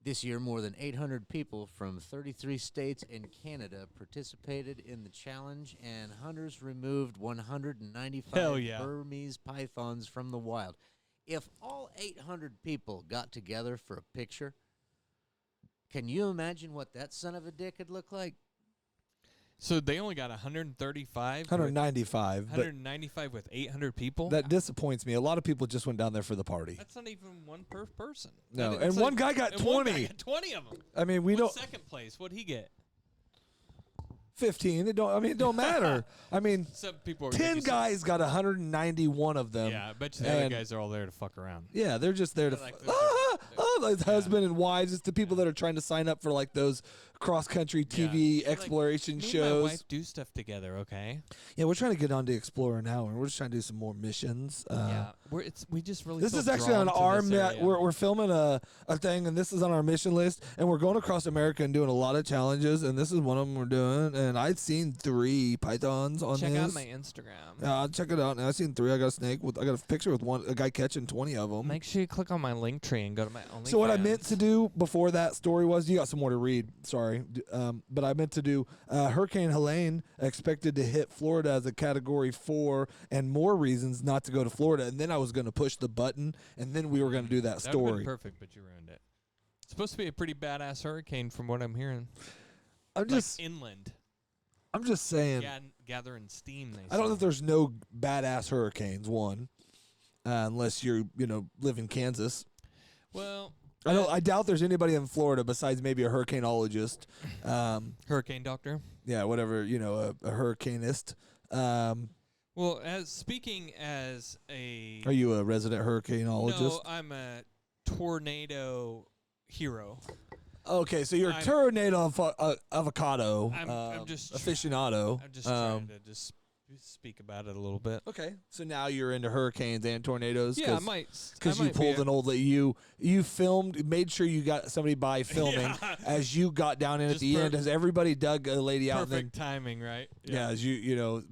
This year, more than 800 people from 33 states and Canada participated in the challenge, and hunters removed 195 Hell yeah. Burmese pythons from the wild. If all 800 people got together for a picture, can you imagine what that son of a dick would look like? So they only got 135, 195, but 195 with 800 people. that disappoints me. A lot of people just went down there for the party. That's not even one per person. No, It's and like- one guy got and one guy 20. got 20 of them. I mean, we What's don't second place? What'd he get? 15. It don't matter. I mean, Some people are 10 guys got 191 of them. Yeah, I bet you the other and- guys are all there to fuck around. Yeah, they're just there to They're like like husband and wives. It's the people that are trying to sign up for like those cross country TV Like, exploration me and shows. my wife do stuff together, okay? Yeah, we're trying to get on to Explorer now, and we're just trying to do some more missions. Yeah, we just really. This feel is actually on drawn to our this map. area. We're filming a thing, and this is on our mission list. And we're going across America and doing a lot of challenges. And this is one of them we're doing. And I've seen 3 pythons on Check this. out my Instagram. I'll check it out. And I've seen 3. I got a snake. I got a picture with a guy catching 20 of them. Make sure you click on my link tree and go to my OnlyFans. So what I meant to do before that story was, you got some more to read. Sorry, but I meant to do Hurricane Helene expected to hit Florida as a Category 4, and more reasons not to go to Florida. And then I was going to push the button, and then we were going to do that That would've been story. perfect, but you ruined it. It's supposed to be a pretty badass hurricane, from what I'm hearing. I'm Like just, inland, I'm just saying. gathering steam. They I don't know say. if there's no badass hurricanes. One, unless you live in Kansas. Well, I doubt there's anybody in Florida besides maybe a hurricaneologist. hurricane doctor. Yeah, whatever, a hurricanist. Well, speaking as a Are you a resident hurricaneologist? no, I'm a tornado hero. Okay, so you're a I'm- tornado avocado I'm just aficionado. I'm just trying to just speak about it a little bit. Okay, so now you're into hurricanes and tornadoes. Yeah, I might. Because you pulled an old you filmed, made sure you got somebody by filming Yeah. as you got down in at Just the end, as everybody dug a lady out. And then, perfect timing, right? yeah, as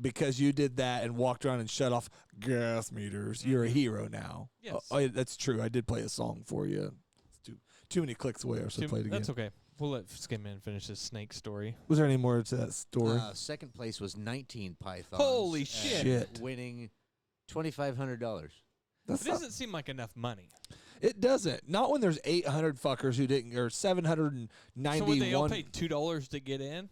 because you did that and walked around and shut off gas meters, you're a hero now. Yes. Oh, that's true. I did play a song for you. It's too many clicks away, or so play it again. That's okay. We'll let Skimman finish his snake story. Was there any more to that story? Second place was 19 pythons. Holy and shit. Winning $2,500. That's It not- doesn't seem like enough money. it doesn't. Not when there's 800 fuckers who didn't, or 791. So would they all pay $2 to get in?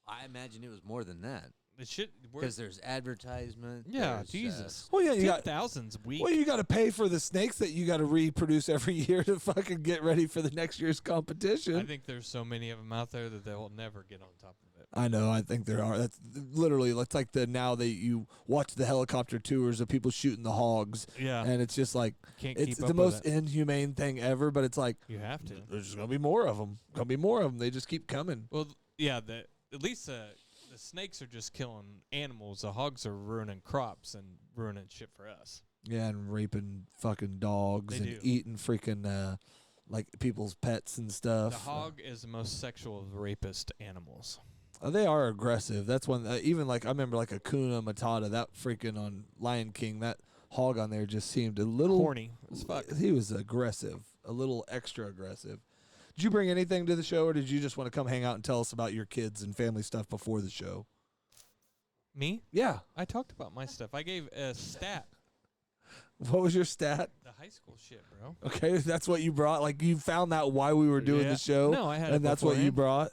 I imagine it was more than that. It should. Because there's advertisement. Yeah, there's, Jesus. Well, yeah, you got 10,000's week. Well, you got to pay for the snakes that you got to reproduce every year to fucking get ready for the next year's competition. I think there's so many of them out there that they'll never get on top of it. I know. I think there are. That's literally. It's like the now that you watch the helicopter tours of people shooting the hogs. Yeah. And it's just like Can't it's keep the up with most it. inhumane thing ever. But it's like You have to. there's just gonna be more of them. Gonna be more of them. They just keep coming. Well, yeah. At least the snakes are just killing animals. The hogs are ruining crops and ruining shit for us. Yeah, and raping fucking dogs They and do. eating freaking like people's pets and stuff. The hog is the most sexual of the rapist animals. They are aggressive. That's one. Even like I remember like Hakuna Matata. That freaking on Lion King. That hog on there just seemed a little Horny as fuck. He was aggressive, a little extra aggressive. Did you bring anything to the show, or did you just want to come hang out and tell us about your kids and family stuff before the show? Me? Yeah. I talked about my stuff. I gave a stat. What was your stat? The high school shit, bro. Okay, that's what you brought. Like you found that while we were doing Yeah. the show. No, I had it and that's what you beforehand. brought.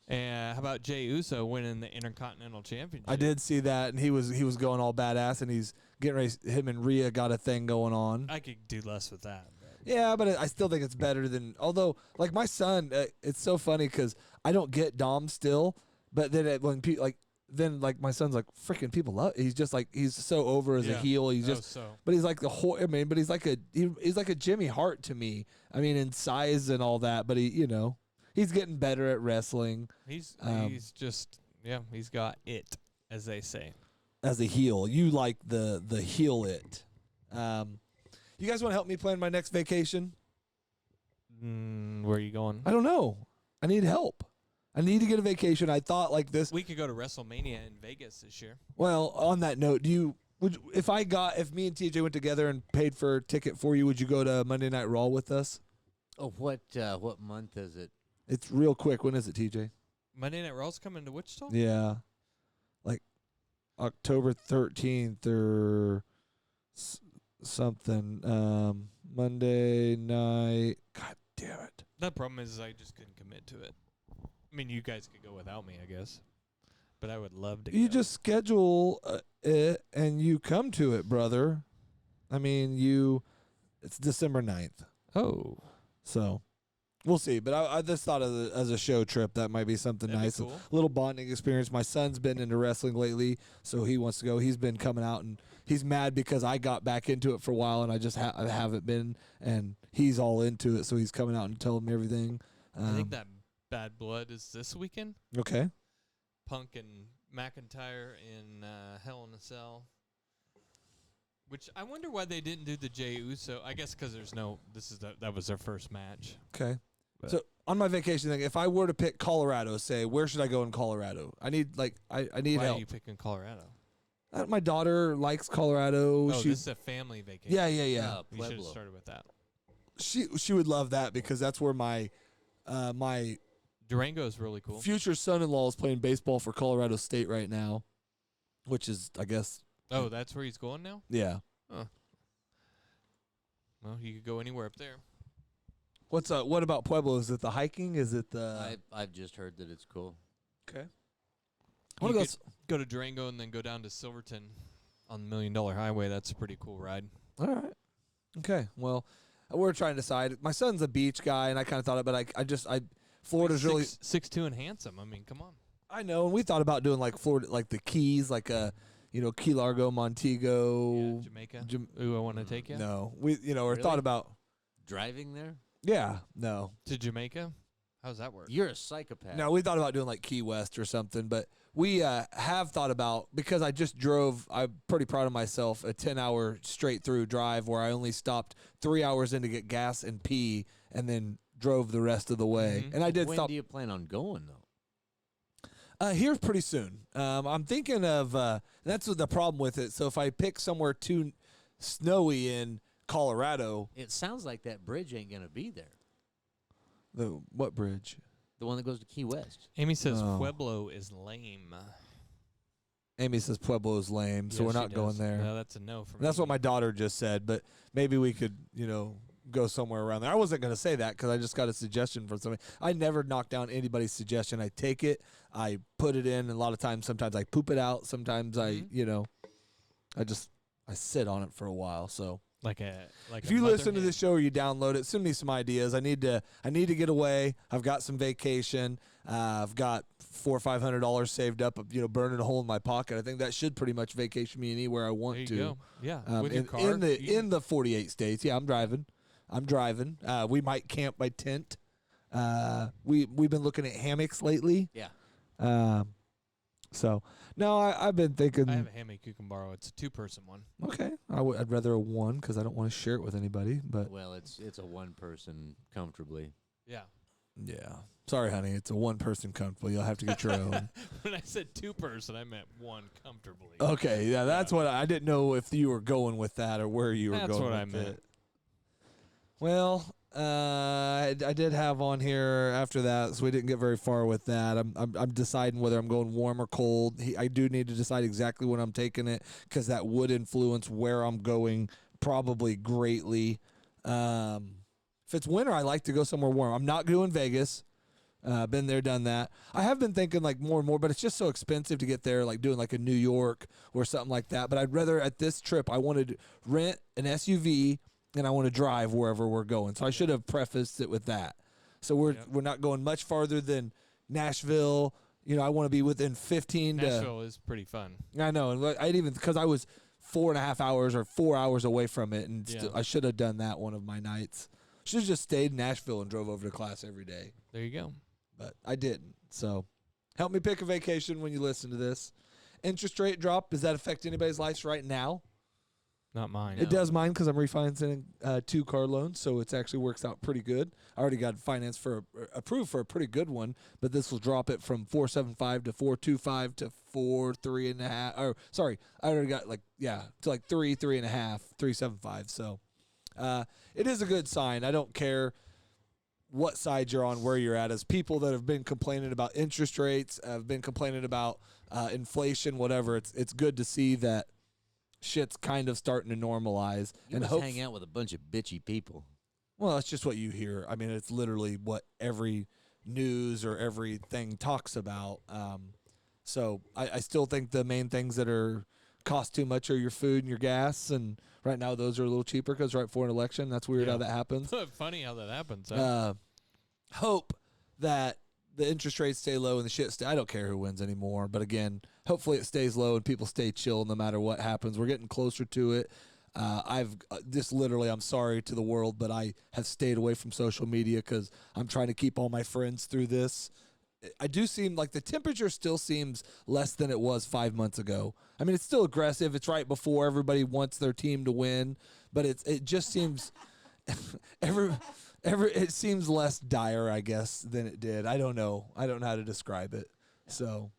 And how about Jey Uso winning the Intercontinental Championship? I did see that, and he was going all badass, and he's getting ready. Him and Rhea got a thing going on. I could do less with that. But. Yeah, but I still think it's better than. Although, like my son, it's so funny because I don't get Dom still, but then when people like my son's like freaking people love. He's just like he's so over as a Yeah. heel. He's Oh, just, so. but he's like the whole. I mean, but he's like he's like a Jimmy Hart to me. I mean, in size and all that, but he's getting better at wrestling. He's just he's got it, as they say. As a heel, you like the heel it. You guys want to help me plan my next vacation? Where are you going? I don't know. I need help. I need to get a vacation. I thought like this. We could go to WrestleMania in Vegas this year. Well, on that note, if me and TJ went together and paid for a ticket for you, would you go to Monday Night Raw with us? Oh, what month is it? It's real quick. When is it, TJ? Monday Night Raw's coming to Wichita? Yeah, like October 13th or something. Monday night. God damn it. The problem is I just couldn't commit to it. I mean, you guys could go without me, I guess. But I would love to You go. just schedule it and you come to it, brother. I mean, it's December 9th. Oh. So we'll see. But I just thought of as a show trip, that might be something That'd be nice. cool. A little bonding experience. My son's been into wrestling lately, so he wants to go. He's been coming out, and he's mad because I got back into it for a while, and I just I haven't been, and he's all into it, so he's coming out and telling me everything. I think that Bad Blood is this weekend. Okay. Punk and McIntyre in Hell in a Cell. Which I wonder why they didn't do the Jey Uso. I guess because that was their first match. Okay. But- So on my vacation thing, if I were to pick Colorado, say, where should I go in Colorado? I need I need Why help. are you picking Colorado? My daughter likes Colorado. Oh, she, this is a family vacation. yeah. You should have Pueblo. started with that. She would love that because that's where my my Durango is really cool. future son-in-law is playing baseball for Colorado State right now, which is, I guess, Oh, that's where he's going now? yeah. Well, you could go anywhere up there. What about Pueblo? Is it the hiking? Is it the I've just heard that it's cool. okay? You Wanna go could go to Durango and then go down to Silverton on the $1 Million Highway. That's a pretty cool ride. All right. Okay. Well, we're trying to decide. My son's a beach guy, and I kind of thought it, but Florida's really. 6'2" and handsome. I mean, come on. I know, and we thought about doing like Florida, like the Keys, like Key Largo, Montego. Yeah, Jamaica. Ooh, I want to take you No, we or Really? thought about. Driving there? Yeah. No. to Jamaica. How's that work? You're a psychopath. No, we thought about doing like Key West or something, but we have thought about, because I just drove, I'm pretty proud of myself, a 10-hour straight through drive where I only stopped 3 hours in to get gas and pee and then drove the rest of the way. Mhm. And I did When stop do you plan on going, though? here pretty soon. I'm thinking of, that's the problem with it. So if I pick somewhere too snowy in Colorado. It sounds like that bridge ain't gonna be there. The what bridge? The one that goes to Key West. Amy says Oh. Pueblo is lame. Amy says Pueblo is lame, so Yeah, we're she not going does. there. No, that's a no for me. That's what my daughter just said, but maybe we could, go somewhere around there. I wasn't going to say that because I just got a suggestion from somebody. I never knock down anybody's suggestion. I take it, I put it in, and a lot of times, sometimes I poop it out. Sometimes I sit on it for a while. So like if a you mother listen to hen. this show or you download it, send me some ideas. I need to get away. I've got some vacation. I've got $400 or $500 saved up, burning a hole in my pocket. I think that should pretty much vacation me anywhere I want There you to. go. Yeah, with your in, car. in the 48 states. Yeah, I'm driving. We might camp by tent. We've been looking at hammocks lately. Yeah. So no, I've been thinking. I have a hammock you can borrow. It's a 2-person one. Okay, I'd rather a one because I don't want to share it with anybody. But Well, it's a one person comfortably. Yeah. yeah, sorry, honey, it's a one person comfortable. You'll have to get your own. When I said 2-person, I meant one comfortably. Okay, yeah, that's what I didn't know if you were going with that or where you were That's going what with I meant. it. Well, I did have on here after that, so we didn't get very far with that. I'm deciding whether I'm going warm or cold. I do need to decide exactly when I'm taking it because that would influence where I'm going probably greatly. If it's winter, I like to go somewhere warm. I'm not doing Vegas. Been there, done that. I have been thinking like more and more, but it's just so expensive to get there, like doing like a New York or something like that. But I'd rather at this trip, I wanted to rent an SUV and I want to drive wherever we're going. So I should have prefaced it with that. So we're not going much farther than Nashville. I want to be within 15 Nashville is pretty fun. I know, and I'd even because I was 4.5 hours or 4 hours away from it, and Yeah. I should have done that one of my nights. Should have just stayed in Nashville and drove over to class every day, There you go. but I didn't. So help me pick a vacation when you listen to this. Interest rate drop, does that affect anybody's lives right now? Not mine. It does mine because I'm refinancing 2 car loans, so it actually works out pretty good. I already got approved for a pretty good one, but this will drop it from 4.75 to 4.25 to 4.3.5. Or sorry, I already got to like 3.5, 3.75. So it is a good sign. I don't care what side you're on, where you're at. As people that have been complaining about interest rates, have been complaining about inflation, whatever, it's good to see that shit's kind of starting to normalize. You and must hang out with a bunch of bitchy people. Well, that's just what you hear. I mean, it's literally what every news or everything talks about. So I still think the main things that cost too much are your food and your gas. And right now those are a little cheaper because right before an election. That's weird how that happens. Funny how that happens. Huh? Hope that the interest rates stay low and the shit I don't care who wins anymore. But again, hopefully it stays low and people stay chill no matter what happens. We're getting closer to it. I'm sorry to the world, but I have stayed away from social media because I'm trying to keep all my friends through this. I do seem like the temperature still seems less than it was 5 months ago. I mean, it's still aggressive. It's right before everybody wants their team to win, but it just seems it seems less dire, I guess, than it did. I don't know how to describe it. So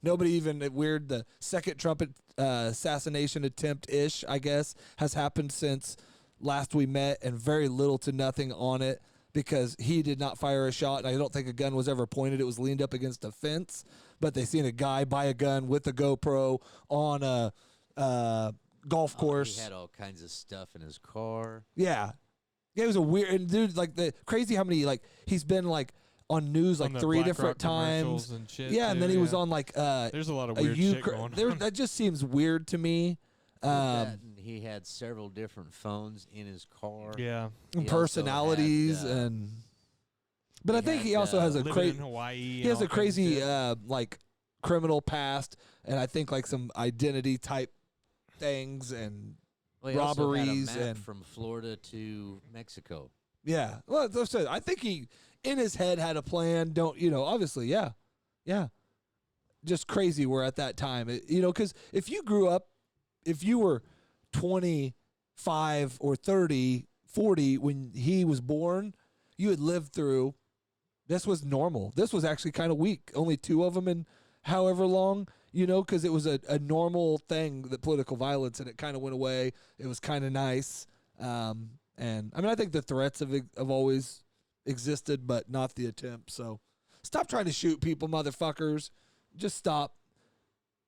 nobody even weird. The second Trump assassination attempt-ish, I guess, has happened since last we met, and very little to nothing on it because he did not fire a shot, and I don't think a gun was ever pointed. It was leaned up against a fence, but they seen a guy buy a gun with a GoPro on a golf course. He had all kinds of stuff in his car. Yeah. It was a weird, and dude, like the crazy how many, like he's been like on news like On the 3 Black different Rock times. commercials and shit, yeah, and too, then he was yeah. on like There's a lot of weird shit going on. That just seems weird to me. And he had several different phones in his car. Yeah. And He also personalities had, and but he I think had, he also has a Living crazy in Hawaii. he and has all a kinds of crazy shit. like criminal past, and I think like some identity type things and Well, he also had a robberies map and from Florida to Mexico. yeah. Well, that's it. I think he in his head had a plan. Obviously, yeah. Just crazy. We're at that time, because if you grew up, if you were 25 or 30, 40 when he was born, you had lived through. This was normal. This was actually kind of weak. Only 2 of them in however long, because it was a normal thing, that political violence, and it kind of went away. It was kind of nice. And I mean, I think the threats have always existed, but not the attempt. So stop trying to shoot people, motherfuckers. Just stop.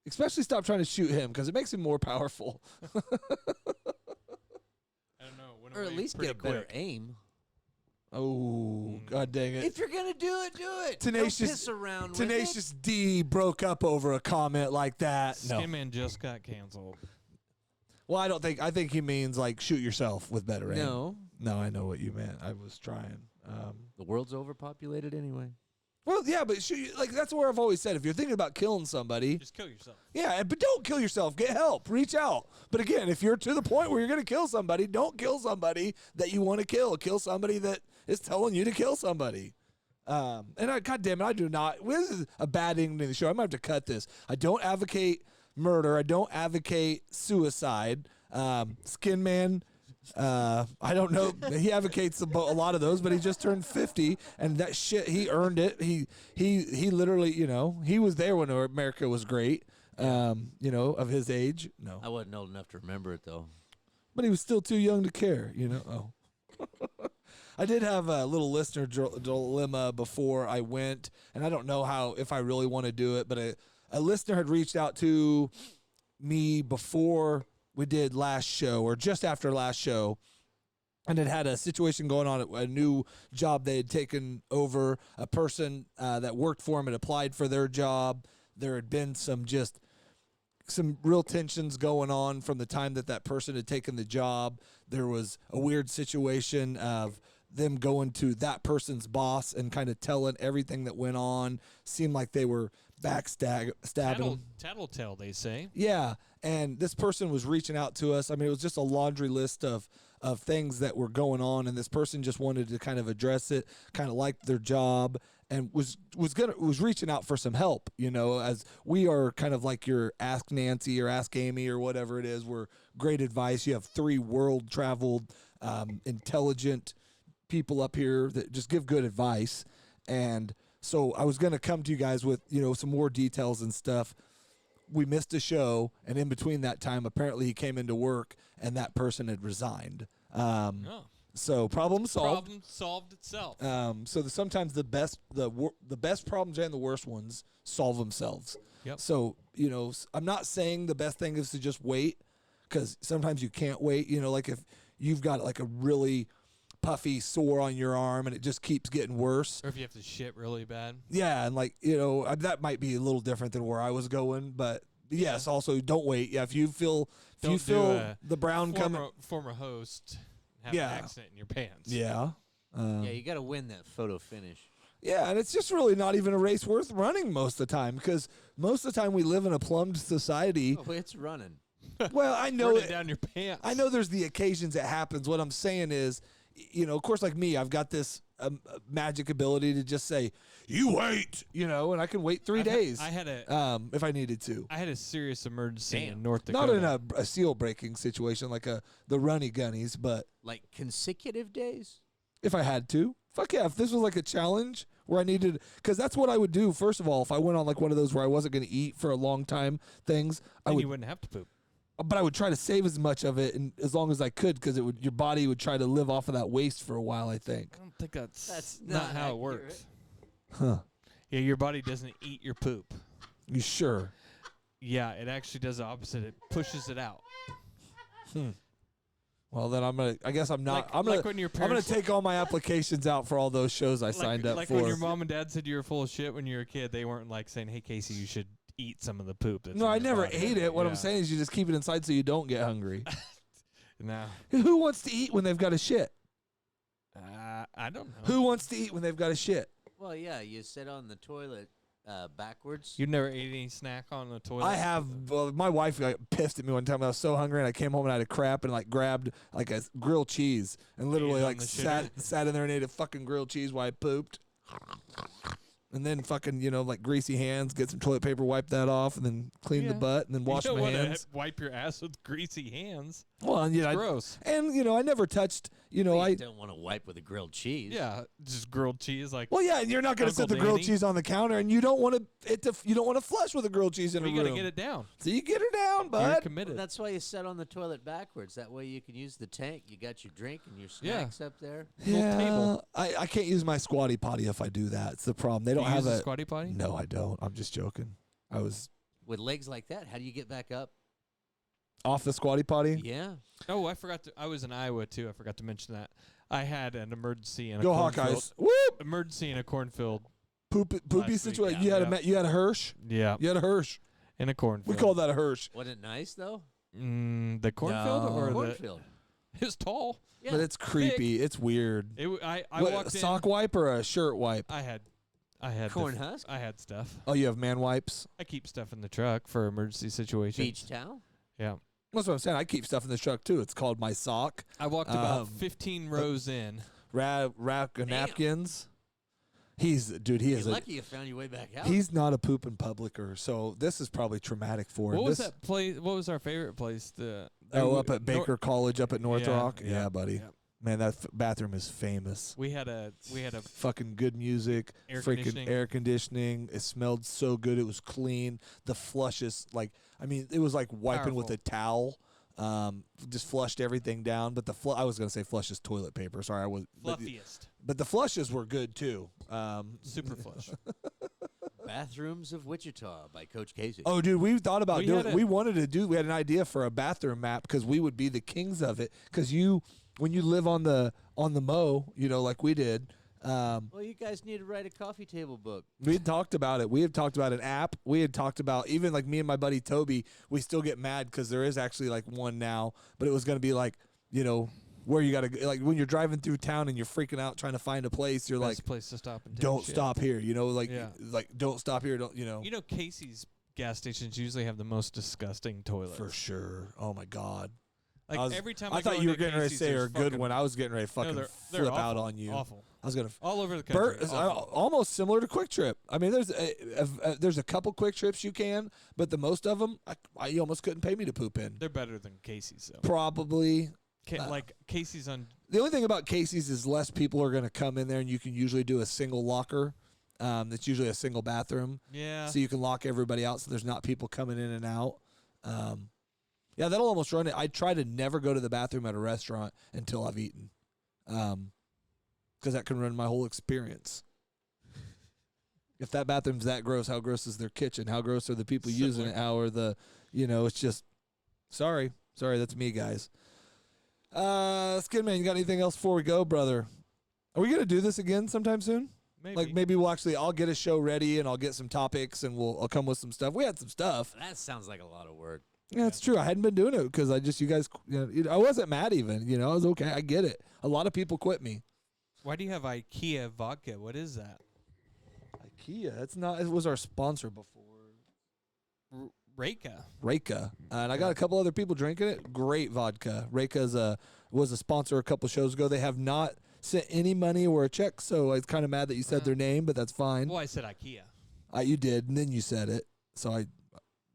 Especially stop trying to shoot him because it makes him more powerful. I don't know. Went Or at away least pretty get better quick. aim. Oh, god dang it. If you're going to do it, do it. Tenacious- Don't piss around with Tenacious D broke up over a comment like that. No. Skinman just got canceled. Well, I think he means like shoot yourself with better it. aim. No. I know what you meant. I was trying. The world's overpopulated anyway. Well, yeah, but like that's where I've always said if you're thinking about killing somebody, Just kill yourself. yeah, but don't kill yourself. Get help. Reach out. But again, if you're to the point where you're going to kill somebody, don't kill somebody that you want to kill. Kill somebody that is telling you to kill somebody. God damn it, I do not. This is a bad ending to the show. I might have to cut this. I don't advocate murder. I don't advocate suicide. Skin Man. I don't know. He advocates a lot of those, but he just turned 50, and that shit he earned it. He literally, he was there when America was great. Of his age. No, I wasn't old enough to remember it though. but he was still too young to care. Oh. I did have a little listener dilemma before I went, and I don't know if I really want to do it, but a listener had reached out to me before we did last show or just after last show, and it had a situation going on at a new job they had taken over. A person that worked for him had applied for their job. There had been some real tensions going on from the time that person had taken the job. There was a weird situation of them going to that person's boss and kind of telling everything that went on. Seemed like they were stabbing him. Tattletale, they say. Yeah, and this person was reaching out to us. I mean, it was just a laundry list of things that were going on, and this person just wanted to kind of address it, kind of liked their job, and was reaching out for some help. As we are kind of like your Ask Nancy or Ask Amy or whatever it is. We're great advice. You have 3 world-traveled, intelligent people up here that just give good advice, and so I was going to come to you guys with some more details and stuff. We missed a show, and in between that time, apparently he came into work, and that person had resigned. So problem solved. Problem solved itself. Sometimes the best problems and the worst ones solve themselves. Yep. So I'm not saying the best thing is to just wait, because sometimes you can't wait. Like if you've got like a really puffy sore on your arm and it just keeps getting worse. Or if you have to shit really bad. Yeah, and that might be a little different than where I was going, but yes, also don't wait. Yeah, if you feel the brown coming, former host have an accident in your pants. Yeah. Yeah, you got to win that photo finish. Yeah, and it's just really not even a race worth running most of the time, because most of the time we live in a plumbed society. Oh, it's running. Well, I know Running down your pants. I know there's the occasions it happens. What I'm saying is, of course, like me, I've got this magic ability to just say, "You wait," and I can wait 3 days. I had if I needed to. I had a serious emergency in North Dakota. Not in a seal breaking situation like the runny gunnies, but like consecutive days. If I had to, fuck yeah. If this was like a challenge where I needed, because that's what I would do. First of all, if I went on like one of those where I wasn't going to eat for a long time things, you wouldn't have to poop. But I would try to save as much of it and as long as I could, because your body would try to live off of that waste for a while, I think. I don't think that's not how it accurate. works. Huh. Yeah, your body doesn't eat your poop. You sure? Yeah, it actually does the opposite. It pushes it out. Well, then I guess I'm not. Like when your I'm gonna parents take all my applications out for all those shows I signed up like for. when your mom and dad said you were full of shit when you were a kid, they weren't like saying, "Hey, Casey, you should eat some of the poop." That's No, in I your never body." ate it. What Yeah. I'm saying is you just keep it inside so you don't get hungry. No, Who wants to eat when they've got a shit? I don't know. Who wants to eat when they've got a shit? Well, yeah, you sit on the toilet backwards. You never ate any snack on the toilet? I have. Well, my wife got pissed at me one time. I was so hungry, and I came home and I had a crap and like grabbed like a grilled cheese and literally on like the sat in there and ate a fucking grilled cheese while I pooped. and then fucking, like greasy hands, get some toilet paper, wipe that off, and then clean the butt, and then wash you don't my wanna hands. wipe your ass with greasy hands. Well, and, It's gross. And, I never touched, You don't want to wipe with a grilled cheese. Yeah, just grilled cheese. Like, well, yeah, and you're not going to set Uncle the grilled Danny. cheese on the counter, and you don't want you don't want to flush with a grilled cheese in you a got room. to get it down. So you get her down, You're bud. committed. Well, that's why you set on the toilet backwards. That way you can use the tank. You got your drink and your Yeah. snacks up there. Little Yeah, table. I can't use my squatty potty if I do that. It's the problem. They Do don't you have use a a squatty potty? No, I don't. I'm just joking. I was With legs like that, how do you get back up? off the squatty potty. Yeah. Oh, I forgot to. I was in Iowa too. I forgot to mention that. I had an emergency in a Go cornfield. Hawkeyes! Whoop! Emergency in a cornfield. Poopy Last week, situation. yeah. You had a Hirsch. Yeah, You had a Hirsch. in a cornfield. We call that a Hirsch, Wasn't it nice though? The cornfield No. or the? Cornfield. It was tall. Yeah. but it's creepy. It's weird. I What, walked a sock in. wipe or a shirt wipe? I had the Corn husk? I had stuff. Oh, you have man wipes. I keep stuff in the truck for emergency situations. Beach towel. Yeah. That's what I'm saying. I keep stuff in the truck too. It's called my sock. I walked about Um, 15 rows in. Rack of napkins. He You're is lucky you found your way back out. he's not a poop and publicer, so this is probably traumatic for him. What was This- that place? What was our favorite place? up at Baker College up at North Yeah, Rock. yeah, Yeah, buddy. yeah. Man, that bathroom is famous. We had a Fucking good music, Air freaking conditioning. air conditioning. It smelled so good. It was clean. The flushes, it was like wiping with Powerful. a towel. Just flushed everything down. But I was gonna say flushes toilet paper. Sorry, I was. fluffiest, But the flushes were good too. super flush. Bathrooms of Wichita by Coach Casey. Oh, dude, we thought about We doing. had We wanted to do. We had an idea for a bathroom map because we would be the kings of it. Because when you live on the Mo, like we did. Well, you guys need to write a coffee table book. We had talked about it. We had talked about an app. We had talked about even like me and my buddy Toby. We still get mad because there is actually like one now, but it was going to be like where you got to like when you're driving through town and you're freaking out trying to find a place. You're Best like, place to stop and take a don't shit. stop here. Yeah. Like don't stop here. Don't You know, Casey's gas stations usually have the most disgusting toilets. for sure. Oh my god. Like every time I go thought you were into getting ready to Casey's, say there's a good fucking- one. I was getting ready to fucking they're flip out awful, on you. Awful. I was gonna. All over the country. It's awful. almost similar to Quick Trip. I mean, there's a couple Quick Trips you can, but the most of them, you almost couldn't pay me to poop in. They're better than Casey's though. Probably. Like Casey's on. The only thing about Casey's is less people are going to come in there, and you can usually do a single locker. That's usually a single bathroom, Yeah. so you can lock everybody out, so there's not people coming in and out. Yeah, that'll almost run it. I try to never go to the bathroom at a restaurant until I've eaten, because that can ruin my whole experience. If that bathroom's that gross, how gross is their kitchen? How gross are the people using it? How are the, it's just, sorry, that's me, guys. Skin Man, you got anything else before we go, brother? Are we gonna do this again sometime soon? Maybe. Like maybe I'll get a show ready and I'll get some topics and I'll come with some stuff. We had some stuff. That sounds like a lot of work. Yeah, it's true. I hadn't been doing it because you guys, I wasn't mad even. I was okay. I get it. A lot of people quit me. Why do you have IKEA vodka? What is that? IKEA. That's not. It was our sponsor before. Reka. And I got a couple other people drinking it. Great vodka. Reka was a sponsor a couple shows ago. They have not sent any money or a check, so I was kind of mad that you said their name, but that's fine. Well, I said IKEA. You did, and then you said it, so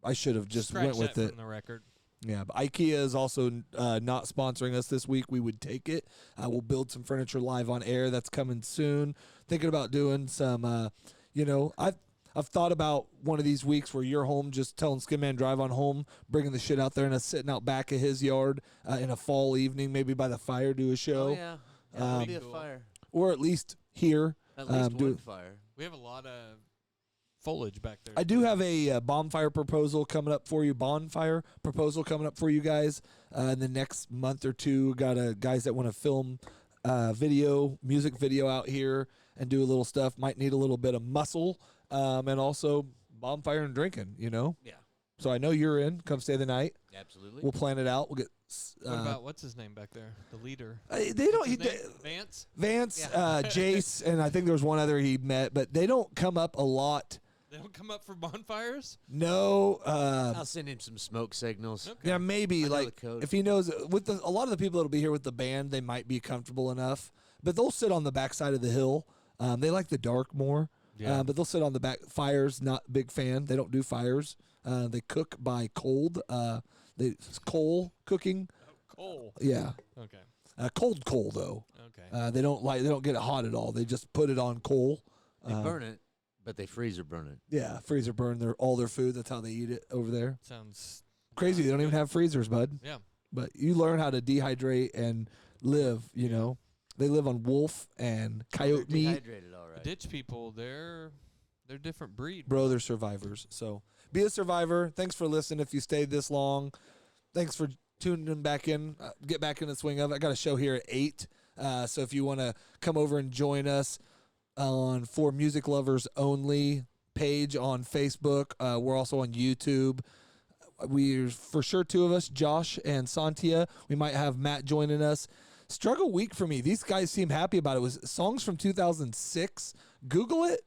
I should have just Scratch went with that it. from the record. Yeah, but IKEA is also not sponsoring us this week. We would take it. We'll build some furniture live on air. That's coming soon. Thinking about doing some, I've thought about one of these weeks where you're home, just telling Skin Man drive on home, bringing the shit out there and us sitting out back of his yard in a fall evening, maybe by the fire, do a show. Oh, yeah. That'll be a fire. Or at least here. At least one fire. We have a lot of foliage back there. I do have a bonfire proposal coming up for you. Bonfire proposal coming up for you guys in the next month or two. Got guys that want to film music video out here and do a little stuff. Might need a little bit of muscle and also bonfire and drinking. Yeah. So I know you're in. Come stay the night. Absolutely. We'll plan it out. We'll get. What about what's his name back there? The leader. They don't. What's his name? Vance. Vance, Yeah. Jace, and I think there was one other he met, but they don't come up a lot. They don't come up for bonfires. No. I'll send him some smoke signals. Okay. Yeah, maybe I know like the code. if he knows with a lot of the people that'll be here with the band, they might be comfortable enough, but they'll sit on the backside of the hill. They like the dark more. Yeah. But they'll sit on the back. Fires, not big fan. They don't do fires. They cook by cold. It's coal cooking. Coal. Yeah. Okay. Cold coal though. Okay. They don't get it hot at all. They just put it on coal. They burn it, but they freezer burn it. Yeah, freezer burn all their food. That's how they eat it over there. Sounds Crazy. They don't even have freezers, bud. Yeah. But you learn how to dehydrate and live. You know, they live on wolf and coyote They're meat. dehydrated, all right. Ditch people, they're different breed. Bro, they're survivors. So be a survivor. Thanks for listening. If you stayed this long, thanks for tuning back in. Get back in the swing of it. I got a show here at 8. So if you want to come over and join us on For Music Lovers Only page on Facebook, we're also on YouTube. We're for sure 2 of us, Josh and Santia. We might have Matt joining us. Struggle week for me. These guys seem happy about it. It was songs from 2006. Google it.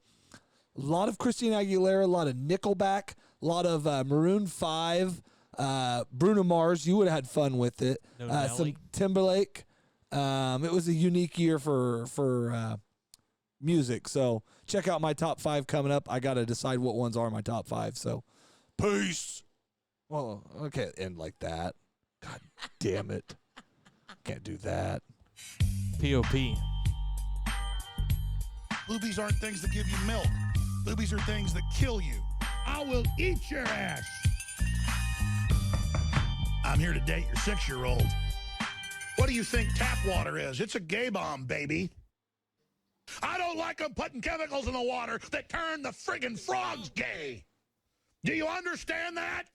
A lot of Christina Aguilera, a lot of Nickelback, a lot of Maroon 5, Bruno Mars. You would have had fun with it. No Some Nelly? Timberlake. It was a unique year for music. So check out my top 5 coming up. I got to decide what ones are my top 5. So peace. Well, I can't end like that. God damn it. Can't do that. P.O.P. Boobies aren't things that give you milk. Boobies are things that kill you. I will eat your ass. I'm here to date your 6-year-old. What do you think tap water is? It's a gay bomb, baby. I don't like them putting chemicals in the water that turn the friggin' frogs gay. Do you understand that?